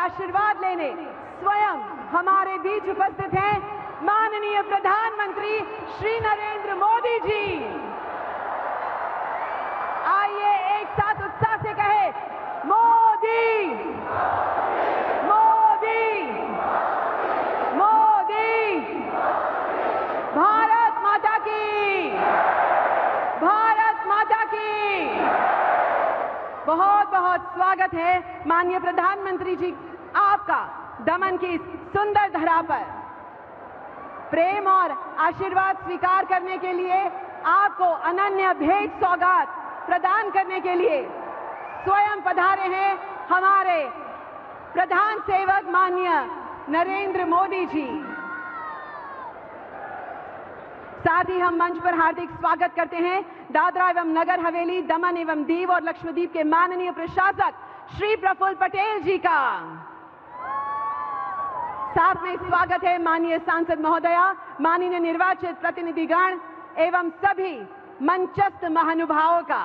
आशीर्वाद लेने स्वयं हमारे बीच उपस्थित हैं माननीय प्रधानमंत्री श्री नरेंद्र मोदी जी। आइए एक साथ उत्साह से कहे, मोदी मोदी मोदी। भारत माता की, भारत माता की। बहुत बहुत स्वागत है माननीय प्रधानमंत्री जी आपका दमन की इस सुंदर धरा पर। प्रेम और आशीर्वाद स्वीकार करने के लिए, आपको अनन्य भेंट सौगात प्रदान करने के लिए स्वयं पधारे हैं हमारे प्रधान सेवक माननीय नरेंद्र मोदी जी। साथ ही हम मंच पर हार्दिक स्वागत करते हैं दादरा एवं नगर हवेली, दमन एवं दीव और लक्षद्वीप के माननीय प्रशासक श्री प्रफुल्ल पटेल जी का। साथ में स्वागत है माननीय सांसद महोदया, माननीय निर्वाचित प्रतिनिधिगण एवं सभी मंचस्थ महानुभावों का।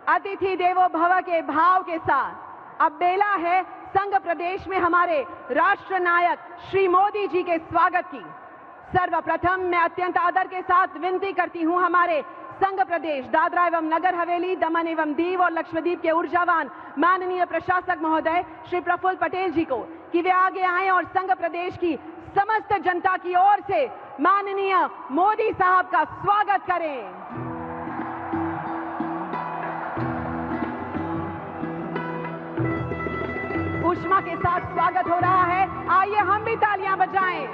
अतिथि देवो भव के भाव के साथ अब बेला है संघ प्रदेश में हमारे राष्ट्र नायक श्री मोदी जी के स्वागत की। सर्वप्रथम मैं अत्यंत आदर के साथ विनती करती हूं हमारे संघ प्रदेश दादरा एवं नगर हवेली, दमन एवं दीव और लक्षद्वीप के ऊर्जावान माननीय प्रशासक महोदय श्री प्रफुल्ल पटेल जी को कि वे आगे आएं और संघ प्रदेश की समस्त जनता की ओर से माननीय मोदी साहब का स्वागत करें। ऊष्मा के साथ स्वागत हो रहा है, आइए हम भी तालियां बजाएं।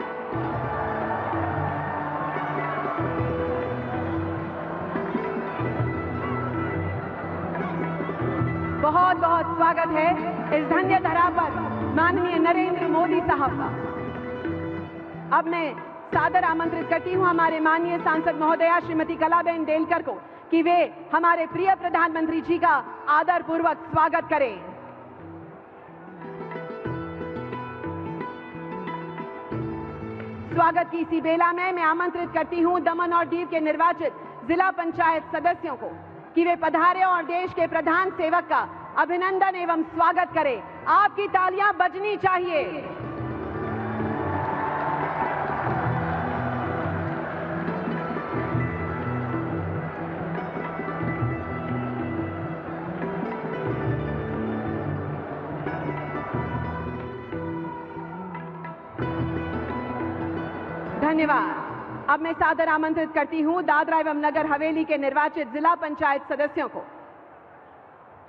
बहुत बहुत स्वागत है इस धन्य धरा पर माननीय नरेंद्र मोदी साहब का। अब मैं सादर आमंत्रित करती हूं हमारे माननीय सांसद महोदया श्रीमती कलाबेन डेलकर को कि वे हमारे प्रिय प्रधानमंत्री जी का आदर पूर्वक स्वागत करें। स्वागत की इसी बेला में मैं आमंत्रित करती हूं दमन और दीव के निर्वाचित जिला पंचायत सदस्यों को कि वे पधारें और देश के प्रधान सेवक का अभिनंदन एवं स्वागत करें। आपकी तालियां बजनी चाहिए। धन्यवाद। अब मैं सादर आमंत्रित करती हूं दादरा एवं नगर हवेली के निर्वाचित जिला पंचायत सदस्यों को।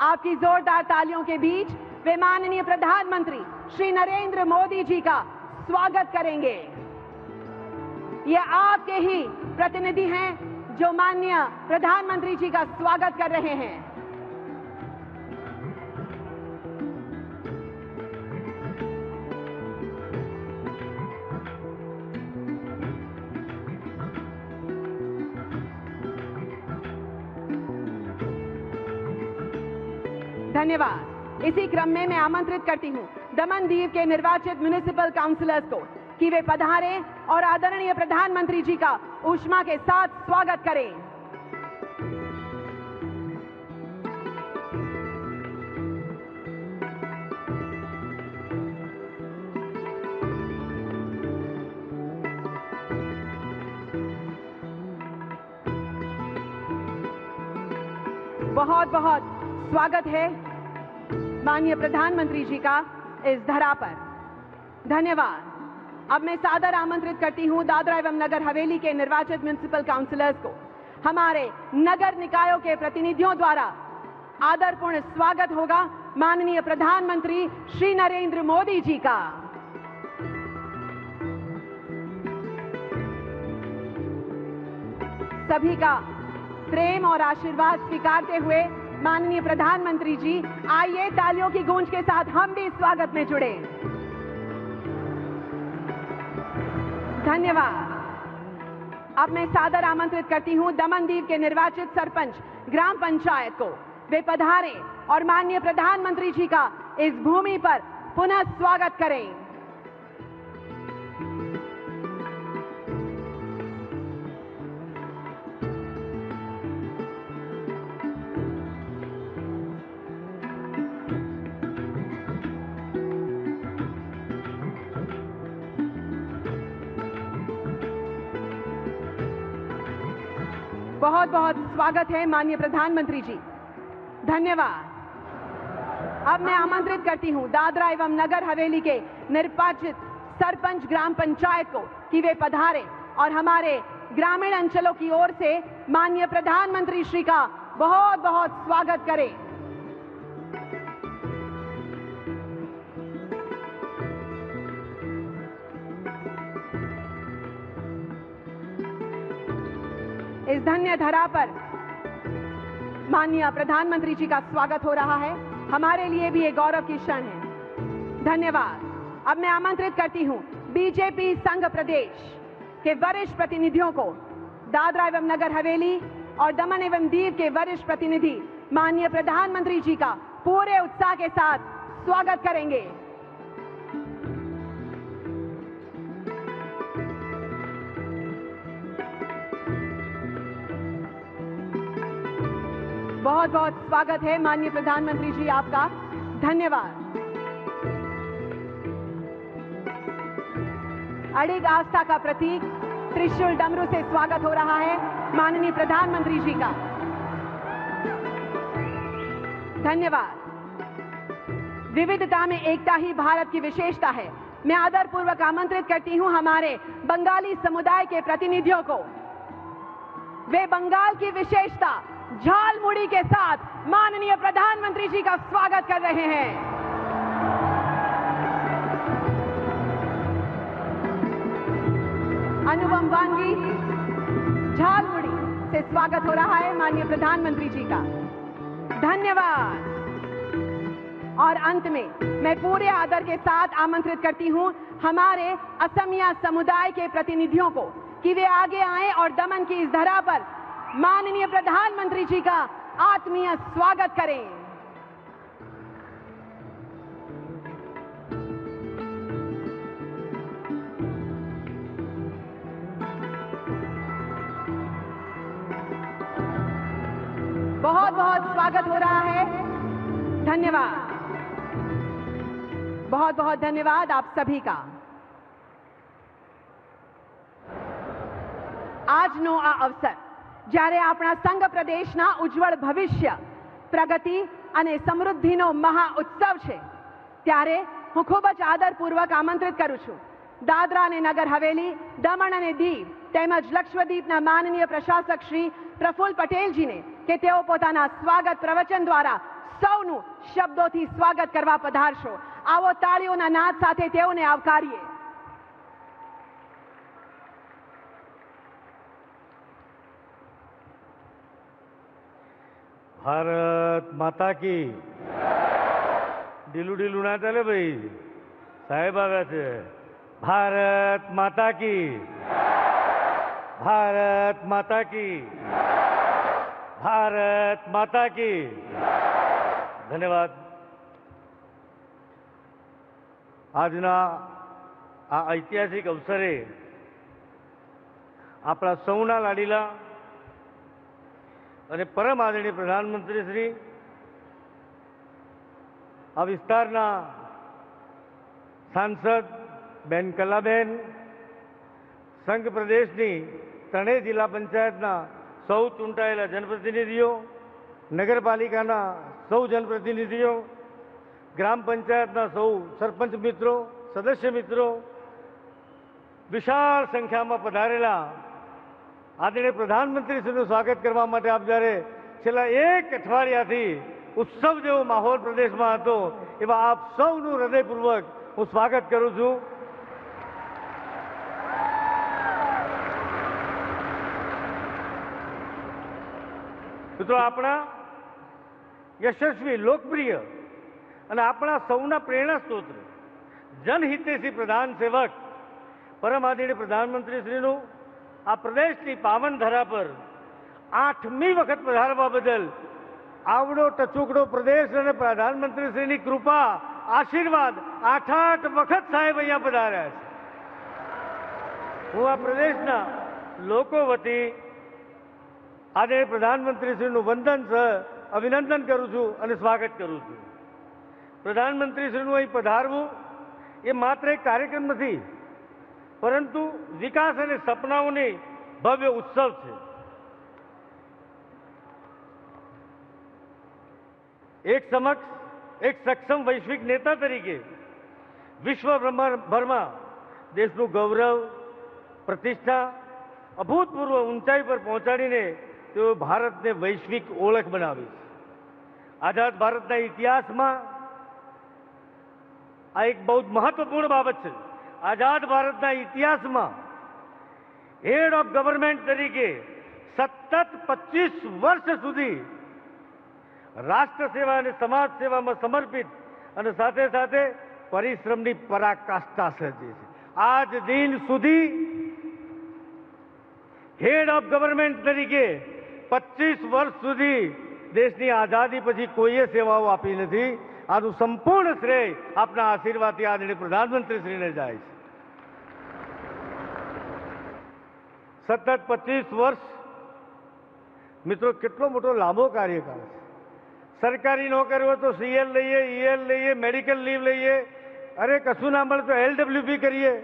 आपकी जोरदार तालियों के बीच वे माननीय प्रधानमंत्री श्री नरेंद्र मोदी जी का स्वागत करेंगे। ये आपके ही प्रतिनिधि हैं जो माननीय प्रधानमंत्री जी का स्वागत कर रहे हैं। धन्यवाद। इसी क्रम में मैं आमंत्रित करती हूं दमन दीव के निर्वाचित म्युनिसिपल काउंसिलर्स को कि वे पधारें और आदरणीय प्रधानमंत्री जी का ऊष्मा के साथ स्वागत करें। बहुत बहुत स्वागत है माननीय प्रधानमंत्री जी का इस धरा पर। धन्यवाद। अब मैं सादर आमंत्रित करती हूं दादरा एवं नगर हवेली के निर्वाचित म्युनिसिपल काउंसिलर्स को हमारे नगर निकायों के प्रतिनिधियों द्वारा आदरपूर्ण स्वागत होगा माननीय प्रधानमंत्री श्री नरेंद्र मोदी जी का। सभी का प्रेम और आशीर्वाद स्वीकारते हुए माननीय प्रधानमंत्री जी, आइए तालियों की गूंज के साथ हम भी स्वागत में जुड़े। धन्यवाद। अब मैं सादर आमंत्रित करती हूं दमन दीव के निर्वाचित सरपंच ग्राम पंचायत को वे पधारें और माननीय प्रधानमंत्री जी का इस भूमि पर पुनः स्वागत करें। बहुत बहुत स्वागत है माननीय प्रधानमंत्री जी, धन्यवाद। अब मैं आमंत्रित करती हूं दादरा एवं नगर हवेली के निर्वाचित सरपंच ग्राम पंचायत को कि वे पधारें और हमारे ग्रामीण अंचलों की ओर से माननीय प्रधानमंत्री श्री का बहुत बहुत स्वागत करें। इस धन्य धरा पर माननीय प्रधानमंत्री जी का स्वागत हो रहा है, हमारे लिए भी ये गौरव की क्षण है। धन्यवाद। अब मैं आमंत्रित करती हूं बीजेपी संघ प्रदेश के वरिष्ठ प्रतिनिधियों को दादरा एवं नगर हवेली और दमन एवं दीव के वरिष्ठ प्रतिनिधि माननीय प्रधानमंत्री जी का पूरे उत्साह के साथ स्वागत करेंगे। बहुत बहुत स्वागत है माननीय प्रधानमंत्री जी आपका, धन्यवाद। अड़िग आस्था का प्रतीक त्रिशूल डमरू से स्वागत हो रहा है माननीय प्रधानमंत्री जी का, धन्यवाद। विविधता में एकता ही भारत की विशेषता है। मैं आदरपूर्वक आमंत्रित करती हूं हमारे बंगाली समुदाय के प्रतिनिधियों को, वे बंगाल की विशेषता झालमुड़ी के साथ माननीय प्रधानमंत्री जी का स्वागत कर रहे हैं। अनुपम वांगी झालमुड़ी से स्वागत हो रहा है माननीय प्रधानमंत्री जी का, धन्यवाद। और अंत में मैं पूरे आदर के साथ आमंत्रित करती हूं हमारे असमिया समुदाय के प्रतिनिधियों को कि वे आगे आएं और दमन की इस धरा पर माननीय प्रधानमंत्री जी का आत्मीय स्वागत करें। बहुत बहुत स्वागत हो रहा है, धन्यवाद। बहुत बहुत धन्यवाद आप सभी का। આજનો આ અવસર જ્યારે આપણા સંઘ પ્રદેશના ઉજ્જવળ ભવિષ્ય, પ્રગતિ અને સમૃદ્ધિનો મહા ઉત્સવ છે, ત્યારે હું ખૂબ જ આદરપૂર્વક આમંત્રિત કરું છું દાદરા અને નગર હવેલી, દમણ અને દીવ તેમજ લક્ષદ્વીપના માનનીય પ્રશાસક શ્રી પ્રફુલ્લ પટેલજીને કે તેઓ પોતાના સ્વાગત પ્રવચન દ્વારા સૌનું શબ્દોથી સ્વાગત કરવા પધારશો। આવો તાળીઓના નાદ સાથે તેઓને આવકારીએ। भारत माता की। ढीलू ढीलू ना चले भाई, साहेब आव्या छे। भारत माता की, भारत माता की, भारत माता की। धन्यवाद। आजना आ ऐतिहासिक अवसरे आपणा सौना लाडीला અને પરમ આદરણીય પ્રધાનમંત્રી શ્રી આ વિસ્તારના સાંસદ બેન કલાબેન, સંઘ પ્રદેશની ત્રણેય જિલ્લા પંચાયતના સૌ ચૂંટાયેલા જનપ્રતિનિધિઓ, નગરપાલિકાના સૌ જનપ્રતિનિધિઓ, ગ્રામ પંચાયતના સૌ સરપંચ મિત્રો, સદસ્ય મિત્રો, વિશાળ સંખ્યામાં પધારેલા આદરણીય પ્રધાનમંત્રીશ્રીનું સ્વાગત કરવા માટે આપ જ્યારે છેલ્લા એક અઠવાડિયાથી ઉત્સવ જેવો માહોલ પ્રદેશમાં હતો, એવા આપ સૌનું હૃદયપૂર્વક હું સ્વાગત કરું છું। મિત્રો, આપણા યશસ્વી, લોકપ્રિય અને આપણા સૌના પ્રેરણા સ્ત્રોત, જનહિતેશી પ્રધાન સેવક પરમ આદરણીય પ્રધાનમંત્રીશ્રીનું આ પ્રદેશની પાવન ધરા પર 8મી વખત પધારવા બદલ આવડો ટચુકડો પ્રદેશ અને પ્રધાનમંત્રીશ્રીની કૃપા, આશીર્વાદ 8 વખત સાહેબ અહીંયા પધાર્યા છે। હું આ પ્રદેશના લોકો વતી આદરણીય પ્રધાનમંત્રીશ્રીનું વંદન સહ અભિનંદન કરું છું અને સ્વાગત કરું છું। પ્રધાનમંત્રીશ્રીનું અહીં પધારવું એ માત્ર એક કાર્યક્રમ નથી, પરંતુ વિકાસ અને સપનાઓની ભવ્ય ઉત્સવ છે। એક સક્ષમ વૈશ્વિક નેતા તરીકે વિશ્વભરમાં દેશનું ગૌરવ પ્રતિષ્ઠા અભૂતપૂર્વ ઊંચાઈ પર પહોંચાડીને તેઓ ભારતને વૈશ્વિક ઓળખ બનાવી છે. આઝાદ ભારતના ઇતિહાસમાં આ એક બહુ મહત્વપૂર્ણ બાબત છે. આઝાદ ભારતના ઇતિહાસમાં હેડ ઓફ ગવર્મેન્ટ તરીકે સતત 25 વર્ષ સુધી રાષ્ટ્ર સેવા અને સમાજ સેવામાં સમર્પિત અને સાથે સાથે પરિશ્રમની પરાકાષ્ઠા સર્જી છે. આજ દિન સુધી હેડ ઓફ ગવર્મેન્ટ તરીકે 25 વર્ષ સુધી દેશની આઝાદી પછી કોઈએ સેવાઓ આપી નથી. આનું સંપૂર્ણ શ્રેય આપના આશીર્વાદથી આદરણીય પ્રધાનમંત્રીશ્રીને જાય છે. સતત 25 વર્ષ મિત્રો કેટલો મોટો લાંબો કાર્યકાળ છે. સરકારી નોકરી હોય તો સીએલ લઈએ, ઈએલ લઈએ, મેડિકલ લીવ લઈએ, અરે કશું ના મળે તો LWP કરીએ.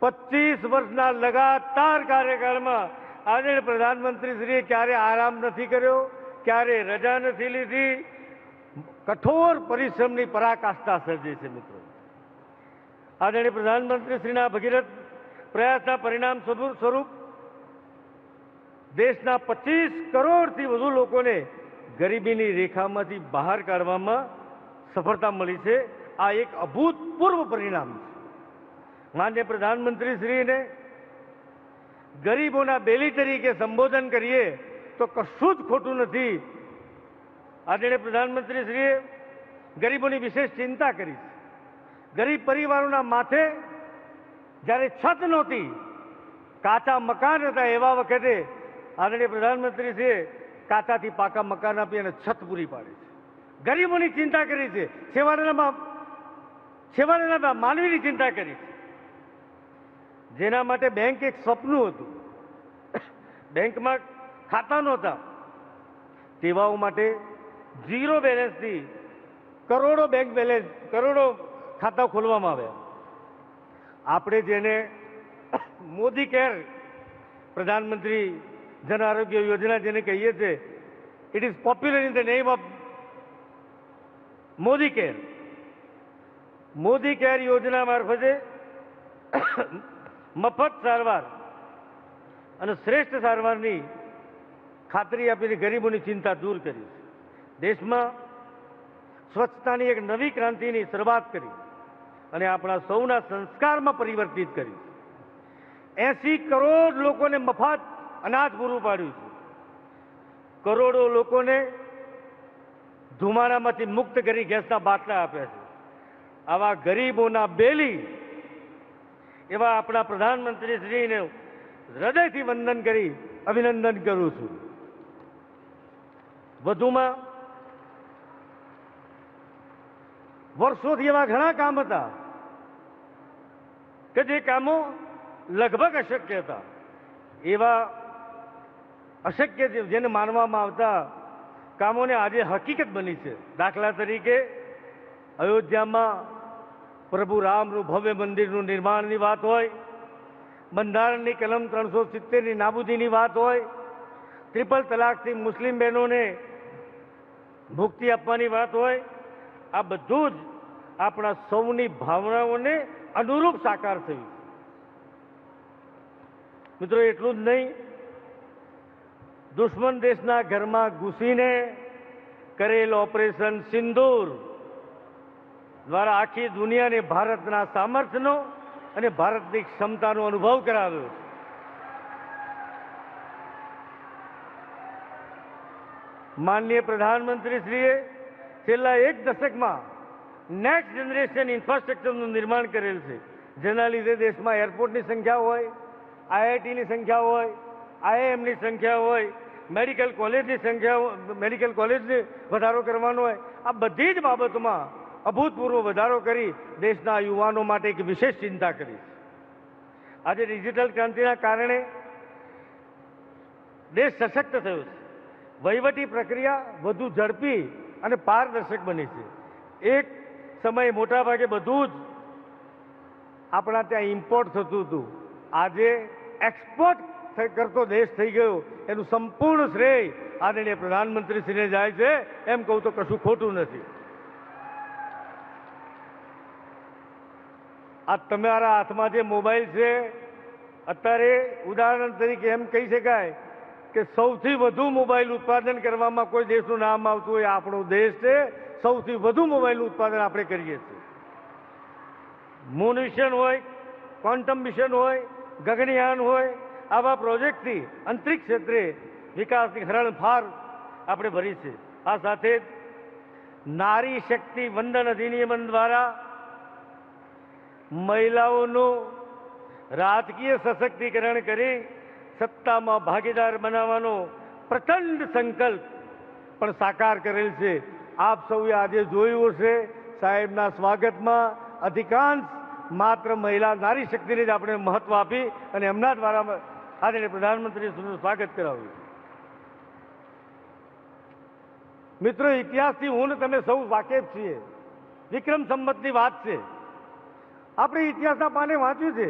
25 વર્ષના લગાતાર કાર્યકાળમાં આદરણીય પ્રધાનમંત્રીશ્રીએ ક્યારે આરામ નથી કર્યો, ક્યારે રજા નથી લીધી. કઠોર પરિશ્રમની પરાકાષ્ઠા સર્જી છે. મિત્રો, આદરણીય પ્રધાનમંત્રીશ્રીના ભગીરથ પ્રયાસના પરિણામ સ્વરૂપ દેશના 25 કરોડથી વધુ લોકોને ગરીબીની રેખામાંથી બહાર કાઢવામાં સફળતા મળી છે. આ એક અભૂતપૂર્વ પરિણામ છે. માનનીય પ્રધાનમંત્રીશ્રીને ગરીબોના બેલી તરીકે સંબોધન કરીએ તો કશું જ ખોટું નથી. આદરણીય પ્રધાનમંત્રીશ્રીએ ગરીબોની વિશેષ ચિંતા કરી છે. ગરીબ પરિવારોના માથે જ્યારે છત નહોતી, કાચા મકાન હતા, એવા વખતે આદરણીય પ્રધાનમંત્રીશ્રીએ કાચાથી પાકા મકાન આપી અને છત પૂરી પાડી છે. ગરીબોની ચિંતા કરી છે. છેવાડાના માનવીની ચિંતા કરી છે. જેના માટે બેંક એક સપનું હતું, બેંકમાં ખાતા નહોતા, તેવાઓ માટે ઝીરો બેલેન્સથી કરોડો બેંક બેલેન્સ, કરોડો ખાતા ખોલવામાં આવ્યા. આપણે જેને મોદી કેર, પ્રધાનમંત્રી જન આરોગ્ય યોજના જેને કહીએ છીએ, it is popular in the name of Modi care. Modi care યોજના મારફતે મફત સારવાર અને શ્રેષ્ઠ સારવારની ખાતરી આપીને ગરીબોની ચિંતા દૂર કરી. દેશમાં સ્વચ્છતાની એક નવી ક્રાંતિની શરૂઆત કરી અને આપણા સૌના સંસ્કારમાં પરિવર્તિત કરી. 80 કરોડ લોકોને મફત અનાજ પૂરું પાડ્યું છે. કરોડો લોકોને ધુમાડામાંથી મુક્ત કરી ગેસના બાટલા આપ્યા છે. આવા ગરીબોના બેલી એવા આપણા પ્રધાનમંત્રીશ્રીને હૃદયથી વંદન કરી અભિનંદન કરું છું. વધુમાં વર્ષોથી એવા ઘણા કામ હતા કે જે કામો લગભગ અશક્ય હતા. એવા અશક્ય જેને માનવામાં આવતા કામોને આજે હકીકત બની છે. દાખલા તરીકે અયોધ્યામાં પ્રભુ રામનું ભવ્ય મંદિરનું નિર્માણની વાત હોય, બંધારણની કલમ 370ની નાબૂદીની વાત હોય, ટ્રિપલ તલાકથી મુસ્લિમ બહેનોને મુક્તિ આપવાની વાત હોય, આ બધું જ આપણા સૌની ભાવનાઓને અનુરૂપ સાકાર થયું. મિત્રો, એટલું જ નહીં, દુશ્મન દેશના ઘરમાં ઘૂસીને કરેલ ઓપરેશન સિંદૂર દ્વારા આખી દુનિયાને ભારતના સામર્થ્યનો અને ભારતની ક્ષમતાનો અનુભવ કરાવ્યો. માનનીય પ્રધાનમંત્રીશ્રીએ છેલ્લા એક દશકમાં નેક્સ્ટ જનરેશન ઇન્ફ્રાસ્ટ્રક્ચરનું નિર્માણ કરેલ છે, જેના લીધે દેશમાં એરપોર્ટની સંખ્યા હોય, IITની સંખ્યા હોય, IIMની સંખ્યા હોય, મેડિકલ કોલેજની સંખ્યા, મેડિકલ કોલેજને વધારો કરવાનો હોય, આ બધી જ બાબતોમાં અભૂતપૂર્વ વધારો કરી દેશના યુવાનો માટે એક વિશેષ ચિંતા કરી. આજે ડિજિટલ ક્રાંતિના કારણે દેશ સશક્ત થયો છે. વહીવટી પ્રક્રિયા વધુ ઝડપી અને પારદર્શક બની છે. એક સમયે મોટાભાગે બધું જ આપણા ત્યાં ઇમ્પોર્ટ થતું હતું. આજે એક્સપોર્ટ કરતો દેશ થઈ ગયો એનું સંપૂર્ણ શ્રેય આદરણીય પ્રધાનમંત્રીશ્રીને જાય છે, એમ કહું તો કશું ખોટું નથી. આ તમારા હાથમાં જે મોબાઈલ છે, અત્યારે ઉદાહરણ તરીકે એમ કહી શકાય કે સૌથી વધુ મોબાઈલ ઉત્પાદન કરવામાં કોઈ દેશનું નામ આવતું હોય આપણો દેશ છે. સૌથી વધુ મોબાઈલનું ઉત્પાદન આપણે કરીએ છીએ. મૂન મિશન હોય, ક્વોન્ટમ મિશન હોય, ગગનયાન હોય, આવા પ્રોજેક્ટથી અંતરિક્ષ ક્ષેત્રે વિકાસની હરણફાળ આપણે ભરી છે. આ સાથે જ નારી શક્તિ વંદન અધિનિયમ દ્વારા મહિલાઓનું રાજકીય સશક્તિકરણ કરી સત્તામાં ભાગીદાર બનાવવાનો પ્રચંડ સંકલ્પ પણ સાકાર કરેલ છે. આપ સૌએ આજે જોયું હશે સાહેબના સ્વાગતમાં અધિકાંશ માત્ર મહિલા નારી શક્તિને જ આપણે મહત્વ આપી અને એમના દ્વારા આદરણીય પ્રધાનમંત્રીનું સ્વાગત કરાવ્યું. મિત્રો, ઇતિહાસથી હું ને તમે સૌ વાકેફ છીએ. વિક્રમ સંવતની વાત છે. આપણે ઇતિહાસના પાને વાંચ્યું છે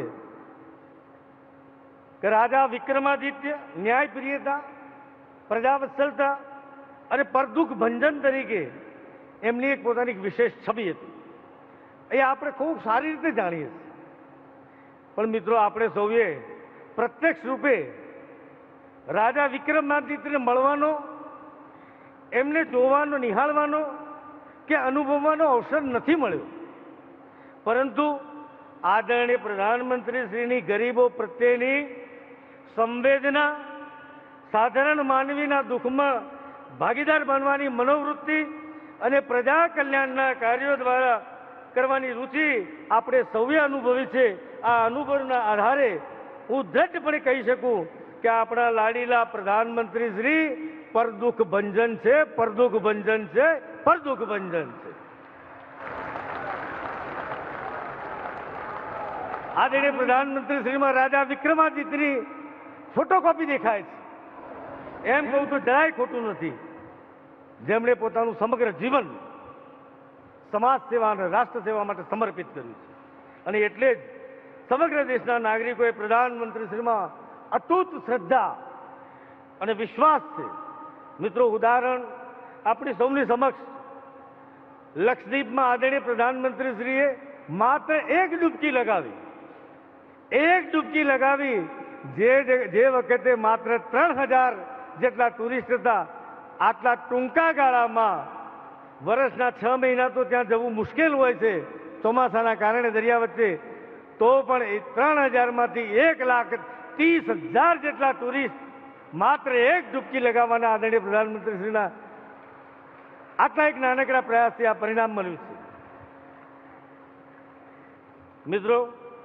કે રાજા વિક્રમાદિત્ય ન્યાયપ્રિયતા, પ્રજાવત્સલતા અને પરદુખ ભંજન તરીકે એમની એક પોતાની વિશેષ છબી હતી. એ આપણે ખૂબ સારી રીતે જાણીએ છીએ. પણ મિત્રો, આપણે સૌએ પ્રત્યક્ષ રૂપે રાજા વિક્રમાદિત્યને મળવાનો, એમને જોવાનો, નિહાળવાનો કે અનુભવવાનો અવસર નથી મળ્યો. પરંતુ આદરણીય પ્રધાનમંત્રીશ્રીની ગરીબો પ્રત્યેની સંવેદના, સાધારણ માનવીના દુઃખમાં ભાગીદાર બનવાની મનોવૃત્તિ અને પ્રજા કલ્યાણના કાર્યો દ્વારા કરવાની રુચિ આપણે સૌએ અનુભવી છે. આ અનુભવના આધારે હું દ્રઢપણે કહી શકું કે આપણા લાડીલા પ્રધાનમંત્રી શ્રી પરદુખ ભંજન છે, પરદુખ ભંજન છે, પરદુખ ભંજન છે. આદરણીય પ્રધાનમંત્રી શ્રીમાં રાજા વિક્રમાદિત્યની ફોટોકોપી દેખાય છે. એમ કહું તો જરાય ખોટું નથી. જેમણે પોતાનું સમગ્ર જીવન સમાજ સેવા અને રાષ્ટ્ર સેવા માટે સમર્પિત કર્યું છે. અને એટલે જ સમગ્ર દેશના નાગરિકોએ પ્રધાનમંત્રી શ્રીમાં અતૂટ શ્રદ્ધા અને વિશ્વાસ છે. મિત્રો, ઉદાહરણ આપણી સૌની સમક્ષ લક્ષદ્વીપમાં આદરણીય પ્રધાનમંત્રી શ્રીએ માત્ર એક ડૂબકી લગાવી જે વખતે માત્ર 3000 જેટલા ટુરિસ્ટ હતા. આટલા ટૂંકા ગાળામાં વર્ષના 6 મહિના તો ત્યાં જવું મુશ્કેલ હોય છે ચોમાસાના કારણે દરિયા વચ્ચે, તો પણ 3000માંથી 1,30,000 જેટલા ટુરિસ્ટ માત્ર એક ડૂબકી લગાવવાના આદરણીય પ્રધાનમંત્રીશ્રીના આટલા એક નાનકડા પ્રયાસથી આ પરિણામ મળ્યું છે. મિત્રો,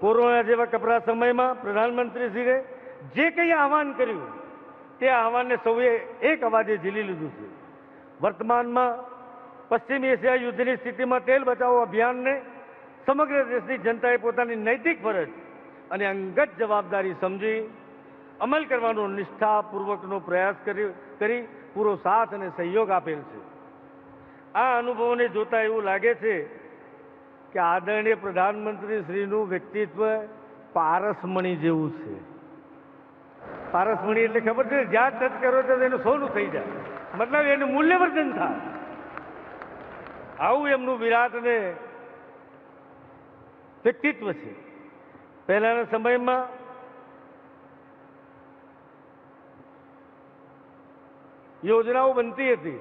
કોરોના જેવા કપરા સમયમાં પ્રધાનમંત્રીશ્રીએ જે કંઈ આહવાન કર્યું તે આહવાનને સૌએ એક અવાજે ઝીલી લીધું છે. વર્તમાનમાં પશ્ચિમ એશિયા યુદ્ધની સ્થિતિમાં તેલ બચાવો અભિયાનને સમગ્ર દેશની જનતાએ પોતાની નૈતિક ફરજ અને અંગત જવાબદારી સમજી અમલ કરવાનો નિષ્ઠાપૂર્વકનો પ્રયાસ કરી પૂરો સાથ અને સહયોગ આપેલ છે. આ અનુભવોને જોતા એવું લાગે છે કે આદરણીય પ્રધાનમંત્રી શ્રીનું વ્યક્તિત્વ પારસમણી જેવું છે. પારસમણી એટલે ખબર છે, જ્યાં ટચ કરો તો એનું સોનું થઈ જાય, મતલબ એનું મૂલ્યવર્ધન થાય. આવું એમનું વિરાટ અને વ્યક્તિત્વ છે. પહેલાના સમયમાં યોજનાઓ બનતી હતી,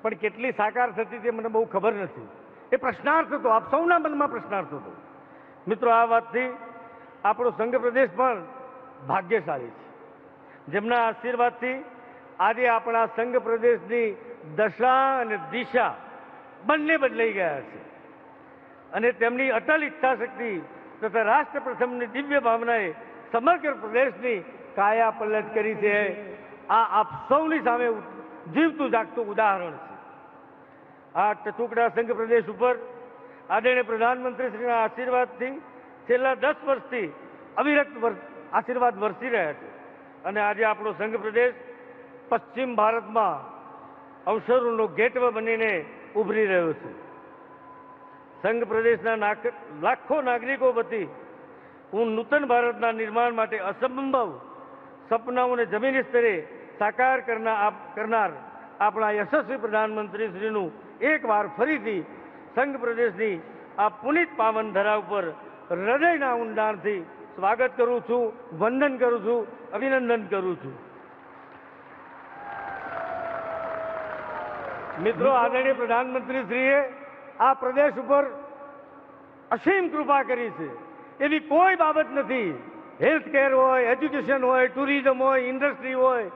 પણ કેટલી સાકાર થતી તે મને બહુ ખબર નથી. એ પ્રશ્નાર્થ હતો, આપ સૌના મનમાં પ્રશ્નાર્થ હતો. મિત્રો, આ વાતથી આપણો સંઘ પ્રદેશ પણ ભાગ્યશાળી છે, જેમના આશીર્વાદથી આજે આપણા સંઘ પ્રદેશની દશા અને દિશા બંને બદલાઈ ગયા છે. અને તેમની અટલ ઈચ્છા શક્તિ તથા રાષ્ટ્ર પ્રથમની દિવ્ય ભાવનાએ સમગ્ર પ્રદેશની કાયા પલટ કરી છે. આ આપ સૌની સામે જીવતું જાગતું ઉદાહરણ છે. આ ટચુકડા સંઘ પ્રદેશ ઉપર આદરણીય પ્રધાનમંત્રી શ્રીના આશીર્વાદથી છેલ્લા 10 વર્ષથી અવિરત આશીર્વાદ વરસી રહ્યા છે. અને આજે આપણો સંઘ પ્રદેશ પશ્ચિમ ભારતમાં અવસરોનો ગેટવે બનીને ઉભરી રહ્યો છે. સંઘ પ્રદેશના લાખો નાગરિકો વતી હું નૂતન ભારતના નિર્માણ માટે અસંભવ સપનાઓને જમીન સ્તરે સાકાર કરનાર આપણા યશસ્વી પ્રધાનમંત્રી શ્રીનું એકવાર ફરીથી સંઘ પ્રદેશની આ પુનિત પાવન ધરા ઉપર હૃદયના ઊંડાણથી સ્વાગત કરું છું, વંદન કરું છું, અભિનંદન કરું છું. મિત્રો, આદરણીય પ્રધાનમંત્રીશ્રીએ આ પ્રદેશ ઉપર અસીમ કૃપા કરી છે. એવી કોઈ બાબત નથી. હેલ્થ કેર હોય, એજ્યુકેશન હોય, ટુરિઝમ હોય, ઇન્ડસ્ટ્રી હોય,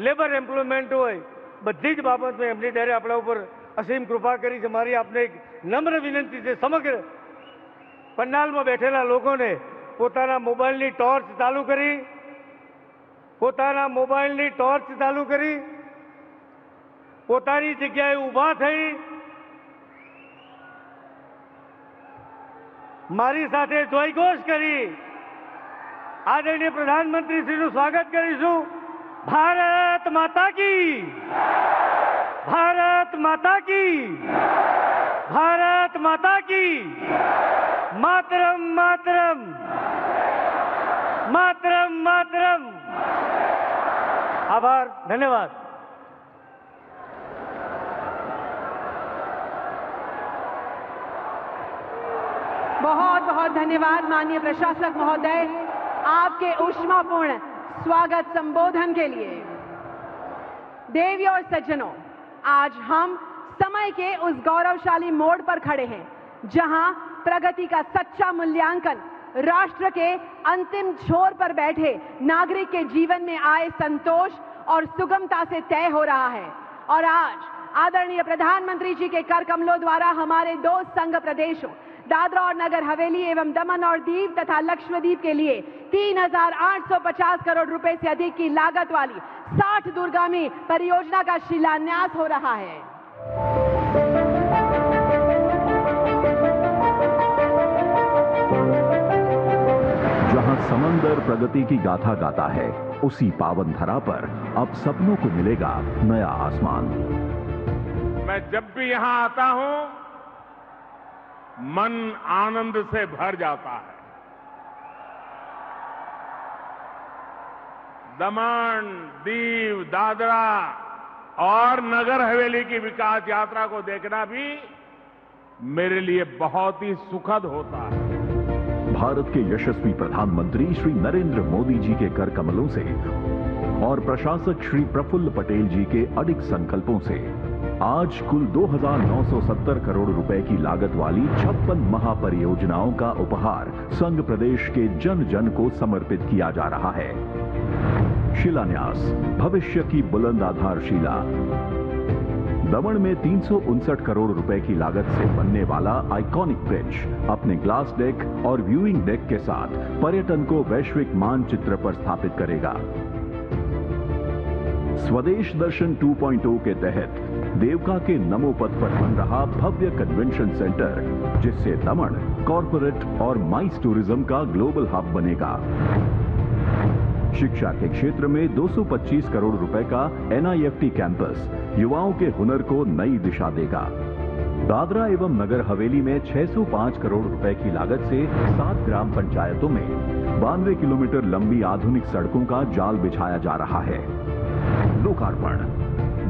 લેબર એમ્પ્લોયમેન્ટ હોય, બધી જ બાબતમાં એમની ત્યારે આપણા ઉપર અસીમ કૃપા કરી છે. મારી આપને એક નમ્ર વિનંતી છે, સમગ્ર પંડાલમાં બેઠેલા લોકોને પોતાના મોબાઈલની ટોર્ચ ચાલુ કરી પોતાની જગ્યાએ ઊભા થઈ મારી સાથે જયઘોષ કરી આદરણીય પ્રધાનમંત્રીશ્રીનું સ્વાગત કરીશું. ભારત માતા કી, ભારત માતા કી, ભારત માતા કી, માતરમ માતરમ, માતરમ માતરમ. આભાર, ધન્યવાદ. बहुत बहुत धन्यवाद माननीय प्रशासक महोदय, आपके ऊष्मापूर्ण स्वागत संबोधन के लिए. देवियों और सज्जनों, आज हम समय के उस गौरवशाली मोड़ पर खड़े हैं जहां प्रगति का सच्चा मूल्यांकन राष्ट्र के अंतिम छोर पर बैठे नागरिक के जीवन में आए संतोष और सुगमता से तय हो रहा है. और आज आदरणीय प्रधानमंत्री जी के कर कमलों द्वारा हमारे दो संघ प्रदेशों दादरा और नगर हवेली एवं दमन और दीव तथा लक्षद्वीप के लिए 3,850 करोड़ रुपए से अधिक की लागत वाली 60 दूरगामी परियोजना का शिलान्यास हो रहा है. जहां समंदर प्रगति की गाथा गाता है, उसी पावन धरा पर अब सपनों को मिलेगा नया आसमान. मैं जब भी यहां आता हूं, मन आनंद से भर जाता है. दमन, दीव, दादरा और नगर हवेली की विकास यात्रा को देखना भी मेरे लिए बहुत ही सुखद होता है. भारत के यशस्वी प्रधानमंत्री श्री नरेंद्र मोदी जी के कर कमलों से और प्रशासक श्री प्रफुल्ल पटेल जी के अडिग संकल्पों से आज कुल 2,970 करोड़ रुपए की लागत वाली 56 महापरियोजनाओं का उपहार संघ प्रदेश के जन जन को समर्पित किया जा रहा है. शिलान्यास, भविष्य की बुलंद आधारशिला. दमन में 359 करोड़ रुपए की लागत से बनने वाला आइकॉनिक ब्रिज अपने ग्लास डेक और व्यूइंग डेक के साथ पर्यटन को वैश्विक मानचित्र पर स्थापित करेगा. स्वदेश दर्शन 2.0 के तहत देवका के नमो पथ पर बन रहा भव्य कन्वेंशन सेंटर, जिससे दमन कॉरपोरेट और माइस टूरिज्म का ग्लोबल हब बनेगा. शिक्षा के क्षेत्र में 225 करोड़ रुपए का NIFT कैंपस युवाओं के हुनर को नई दिशा देगा. दादरा एवं नगर हवेली में 605 करोड़ रुपए की लागत से 7 ग्राम पंचायतों में 92 किलोमीटर लंबी आधुनिक सड़कों का जाल बिछाया जा रहा है. लोकार्पण,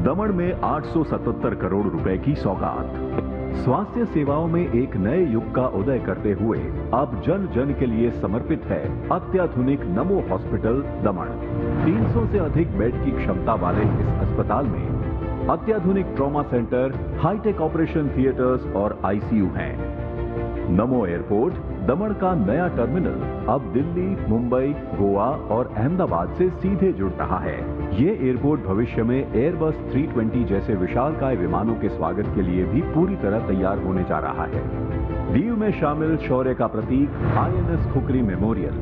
दमन में 877 करोड़ रुपए की सौगात. स्वास्थ्य सेवाओं में एक नए युग का उदय करते हुए अब जन जन के लिए समर्पित है अत्याधुनिक नमो हॉस्पिटल दमन. 300 से अधिक बेड की क्षमता वाले इस अस्पताल में अत्याधुनिक trauma centre, hi-tech operation theatres और ICU हैं. नमो एयरपोर्ट, दमन का नया टर्मिनल अब दिल्ली, मुंबई, गोवा और अहमदाबाद से सीधे जुड़ रहा है. ये एयरपोर्ट भविष्य में एयरबस 320 जैसे विशालकाय विमानों के स्वागत के लिए भी पूरी तरह तैयार होने जा रहा है. दीव में शामिल शौर्य का प्रतीक INS खुकरी मेमोरियल,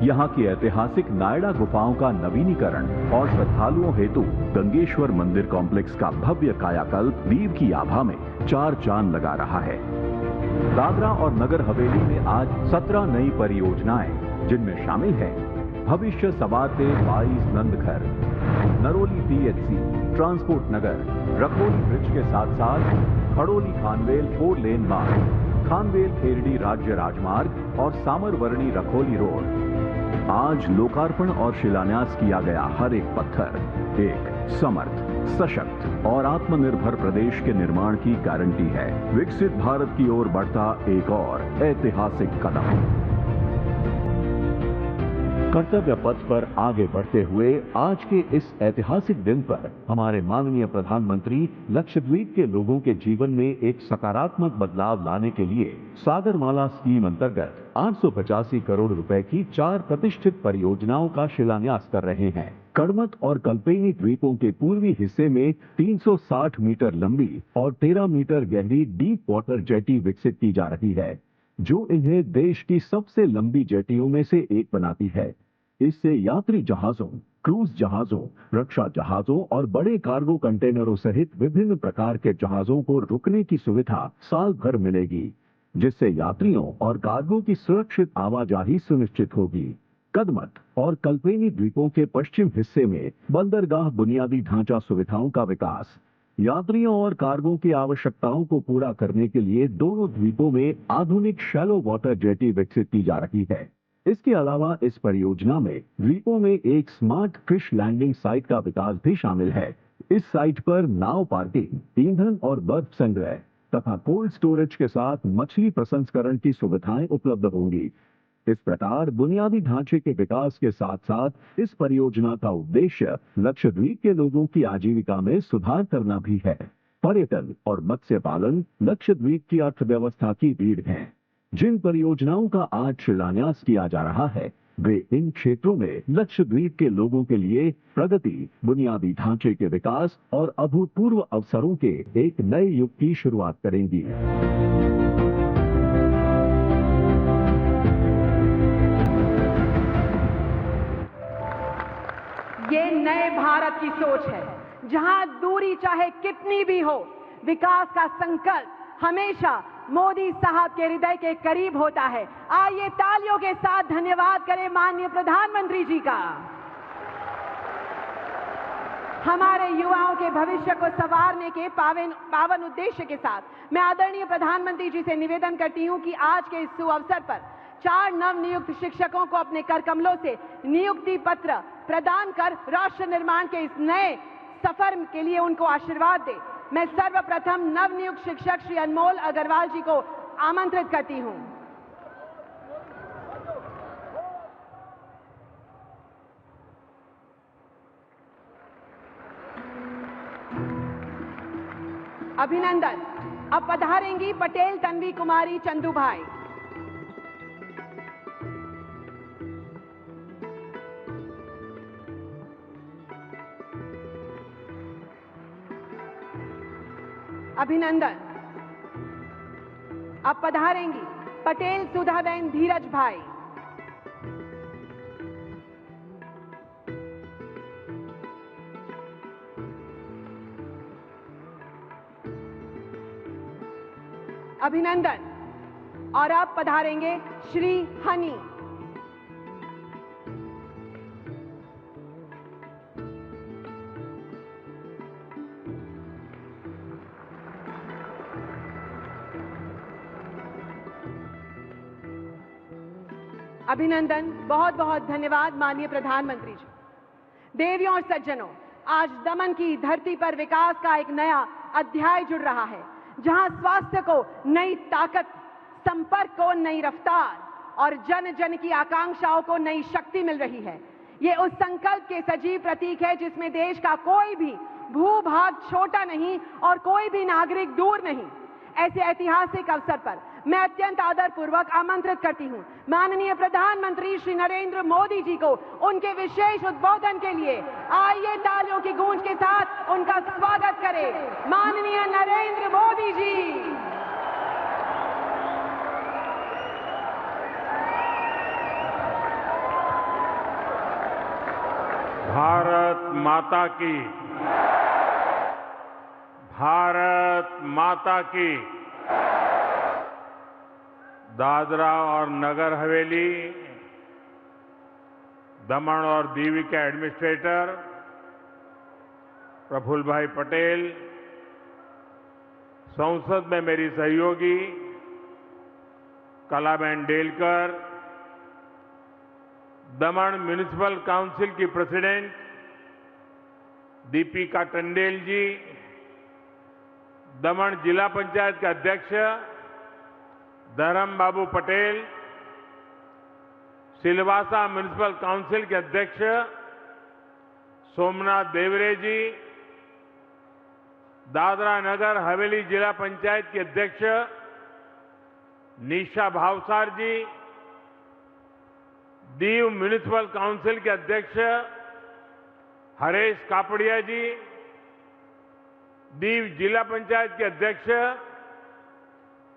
यहाँ की ऐतिहासिक नायडा गुफाओं का नवीनीकरण और श्रद्धालुओं हेतु गंगेश्वर मंदिर कॉम्प्लेक्स का भव्य कायाकल्प दीव की आभा में 4 चांद लगा रहा है. दादरा और नगर हवेली में आज 17 नई परियोजनाएं, जिनमें शामिल है भविष्य सवाते 22 नंदघर, नरोली PHC, ट्रांसपोर्ट नगर, रखोली ब्रिज के साथ साथ खड़ोली खानवेल 4 लेन मार्ग, खानवेल खेरडी राज्य राजमार्ग और सामरवर्णी रखोली रोड. आज लोकार्पण और शिलान्यास किया गया हर एक पत्थर एक समर्थ, सशक्त और आत्मनिर्भर प्रदेश के निर्माण की गारंटी है। विकसित भारत की ओर बढ़ता एक और ऐतिहासिक कदम। कर्तव्य पथ पर आगे बढ़ते हुए आज के इस ऐतिहासिक दिन पर हमारे माननीय प्रधानमंत्री लक्षद्वीप के लोगों के जीवन में एक सकारात्मक बदलाव लाने के लिए सागरमाला स्कीम अंतर्गत 885 करोड़ रुपए की 4 प्रतिष्ठित परियोजनाओं का शिलान्यास कर रहे हैं। कड़मत और कल्पेनी द्वीपों के पूर्वी हिस्से में 360 मीटर लंबी और 13 मीटर गहरी डीप वाटर जेटी विकसित की जा रही है, जो इन्हें देश की सबसे लंबी जेटियों में से एक बनाती है। इससे यात्री जहाजों, क्रूज जहाजों, रक्षा जहाजों और बड़े कार्गो कंटेनरों सहित विभिन्न प्रकार के जहाजों को रुकने की सुविधा साल भर मिलेगी, जिससे यात्रियों और कार्गो की सुरक्षित आवाजाही सुनिश्चित होगी। कदमत और कल्पेनी द्वीपों के पश्चिम हिस्से में बंदरगाह बुनियादी ढांचा सुविधाओं का विकास, यात्रियों और कार्गो की आवश्यकताओं को पूरा करने के लिए दोनों द्वीपों में आधुनिक शैलो वाटर जेटी विकसित की जा रही है। इसके अलावा इस परियोजना में द्वीपों में एक स्मार्ट फिश लैंडिंग साइट का विकास भी शामिल है। इस साइट पर नाव पार्किंग, ईंधन और बर्फ संग्रह तथा कोल्ड स्टोरेज के साथ मछली प्रसंस्करण की सुविधाएं उपलब्ध होंगी। इस प्रकार बुनियादी ढांचे के विकास के साथ साथ इस परियोजना का उद्देश्य लक्षद्वीप के लोगों की आजीविका में सुधार करना भी है। पर्यटन और मत्स्य पालन लक्षद्वीप की अर्थव्यवस्था की रीढ़ हैं। जिन परियोजनाओं का आज शिलान्यास किया जा रहा है, वे इन क्षेत्रों में लक्षद्वीप के लोगों के लिए प्रगति, बुनियादी ढांचे के विकास और अभूतपूर्व अवसरों के एक नए युग की शुरुआत करेंगी। ये नए भारत की सोच है, जहां दूरी चाहे कितनी भी हो, विकास का संकल्प हमेशा मोदी साहब के हृदय के करीब होता है। आइए तालियों के साथ धन्यवाद करें माननीय प्रधानमंत्री जी का। हमारे युवाओं के भविष्य को संवारने के पावन उद्देश्य के साथ मैं आदरणीय प्रधानमंत्री जी से निवेदन करती हूं कि आज के इस सुअवसर पर 4 नवनियुक्त शिक्षकों को अपने करकमलों से नियुक्ति पत्र प्रदान कर राष्ट्र निर्माण के इस नए सफर के लिए उनको आशीर्वाद दे। मैं सर्वप्रथम नवनियुक्त शिक्षक श्री अनमोल अग्रवाल जी को आमंत्रित करती हूं। अभिनंदन। अब पधारेंगी पटेल तन्वी कुमारी चंदूभाई। अभिनंदन। अब पधारेंगी पटेल सुधाबेन धीरज भाई। अभिनंदन। और अब पधारेंगे श्री हनी। अभिनंदन। बहुत बहुत धन्यवाद माननीय प्रधानमंत्री जी। देवियों और सज्जनों, आज दमन की धरती पर विकास का एक नया अध्याय जुड़ रहा है, जहां स्वास्थ्य को नई ताकत, संपर्क को नई रफ्तार और जन जन की आकांक्षाओं को नई शक्ति मिल रही है। ये उस संकल्प के सजीव प्रतीक है जिसमें देश का कोई भी भूभाग छोटा नहीं और कोई भी नागरिक दूर नहीं। ऐसे ऐतिहासिक अवसर पर मैं अत्यंत आदरपूर्वक आमंत्रित करती हूं माननीय प्रधानमंत्री श्री नरेंद्र मोदी जी को उनके विशेष उद्बोधन के लिए। आइए तालियों की गूंज के साथ उनका स्वागत करें। माननीय नरेंद्र मोदी जी। भारत माता की, भारत माता की। दादरा और नगर हवेली, दमन और दीव के एडमिनिस्ट्रेटर प्रफुल्ल भाई पटेल, संसद में मेरी सहयोगी कलाबेन डेलकर, दमन म्युनिसिपल काउंसिल की प्रेसिडेंट दीपिका टंडेल जी, दमन जिला पंचायत के अध्यक्ष धर्म बाबू पटेल, सिलवासा म्युनिसिपल काउंसिल के अध्यक्ष सोमनाथ देवरे जी, दादरा नगर हवेली जिला पंचायत के अध्यक्ष निशा भावसार जी, दीव म्युनिसिपल काउंसिल के अध्यक्ष हरेश कापड़िया जी, दीव जिला पंचायत के अध्यक्ष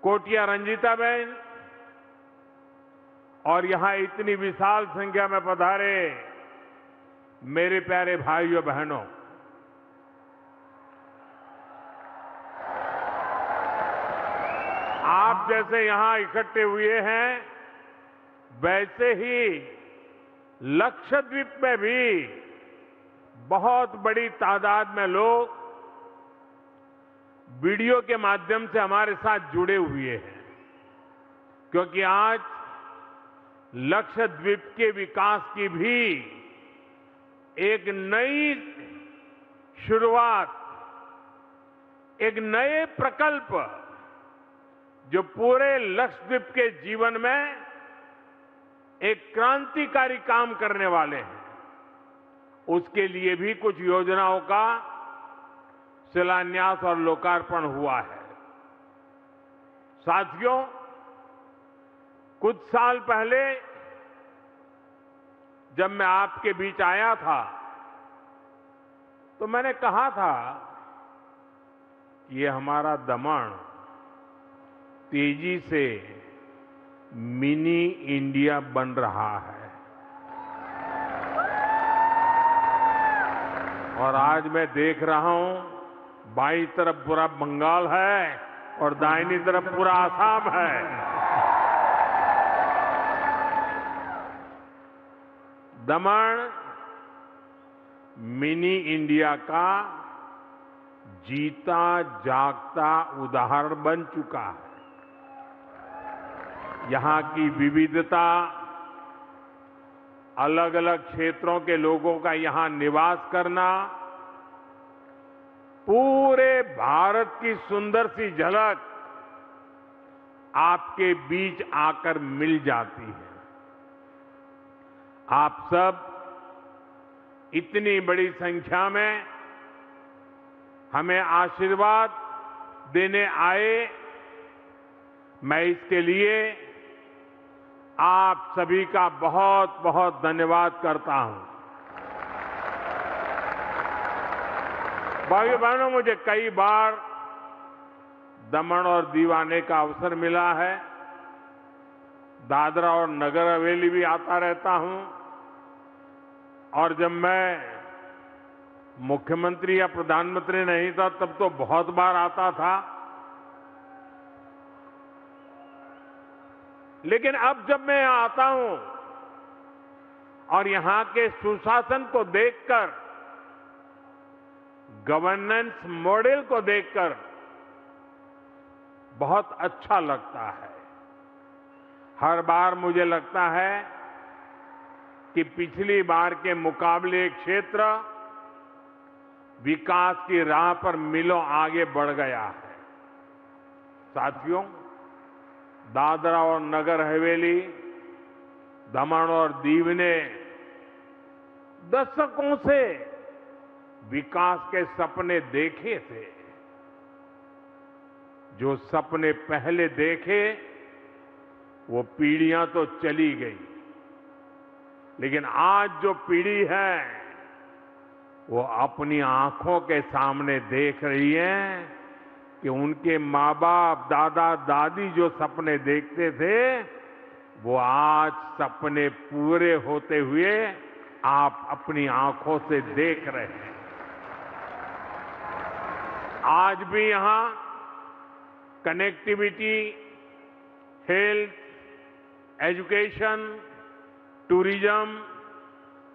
कोटिया रंजीता बहन और यहां इतनी विशाल संख्या में पधारे मेरे प्यारे भाइयों बहनों, आप जैसे यहां इकट्ठे हुए हैं, वैसे ही लक्षद्वीप में भी बहुत बड़ी तादाद में लोग वीडियो के माध्यम से हमारे साथ जुड़े हुए हैं, क्योंकि आज लक्षद्वीप के विकास की भी एक नई शुरुआत, एक नए प्रकल्प जो पूरे लक्षद्वीप के जीवन में एक क्रांतिकारी काम करने वाले हैं, उसके लिए भी कुछ योजनाओं का शिलान्यास और लोकार्पण हुआ है। साथियों, कुछ साल पहले जब मैं आपके बीच आया था तो मैंने कहा था कि ये हमारा दमन तेजी से मिनी इंडिया बन रहा है और आज मैं देख रहा हूं बाईं तरफ पूरा बंगाल है और दाहिनी तरफ पूरा आसाम है। दमन मिनी इंडिया का जीता जागता उदाहरण बन चुका है। यहां की विविधता, अलग अलग क्षेत्रों के लोगों का यहां निवास करना, पूरे भारत की सुंदर सी झलक आपके बीच आकर मिल जाती है। आप सब इतनी बड़ी संख्या में हमें आशीर्वाद देने आए, मैं इसके लिए आप सभी का बहुत बहुत धन्यवाद करता हूं। भाइयों बहनों, मुझे कई बार दमन और दीव आने का अवसर मिला है। दादरा और नगर हवेली भी आता रहता हूं और जब मैं मुख्यमंत्री या प्रधानमंत्री नहीं था तब तो बहुत बार आता था, लेकिन अब जब मैं यहां आता हूं और यहां के सुशासन को देखकर, गवर्नेंस मॉडल को देखकर बहुत अच्छा लगता है। हर बार मुझे लगता है कि पिछली बार के मुकाबले क्षेत्र विकास की राह पर मीलों आगे बढ़ गया है। साथियों, दादरा और नगर हवेली, दमन और दीव ने दशकों से विकास के सपने देखे थे। जो सपने पहले देखे वो पीढ़ियां तो चली गई, लेकिन आज जो पीढ़ी है वो अपनी आंखों के सामने देख रही है कि उनके माँ बाप, दादा दादी जो सपने देखते थे वो आज सपने पूरे होते हुए आप अपनी आंखों से देख रहे हैं। आज भी यहां कनेक्टिविटी, हेल्थ, एजुकेशन, टूरिज्म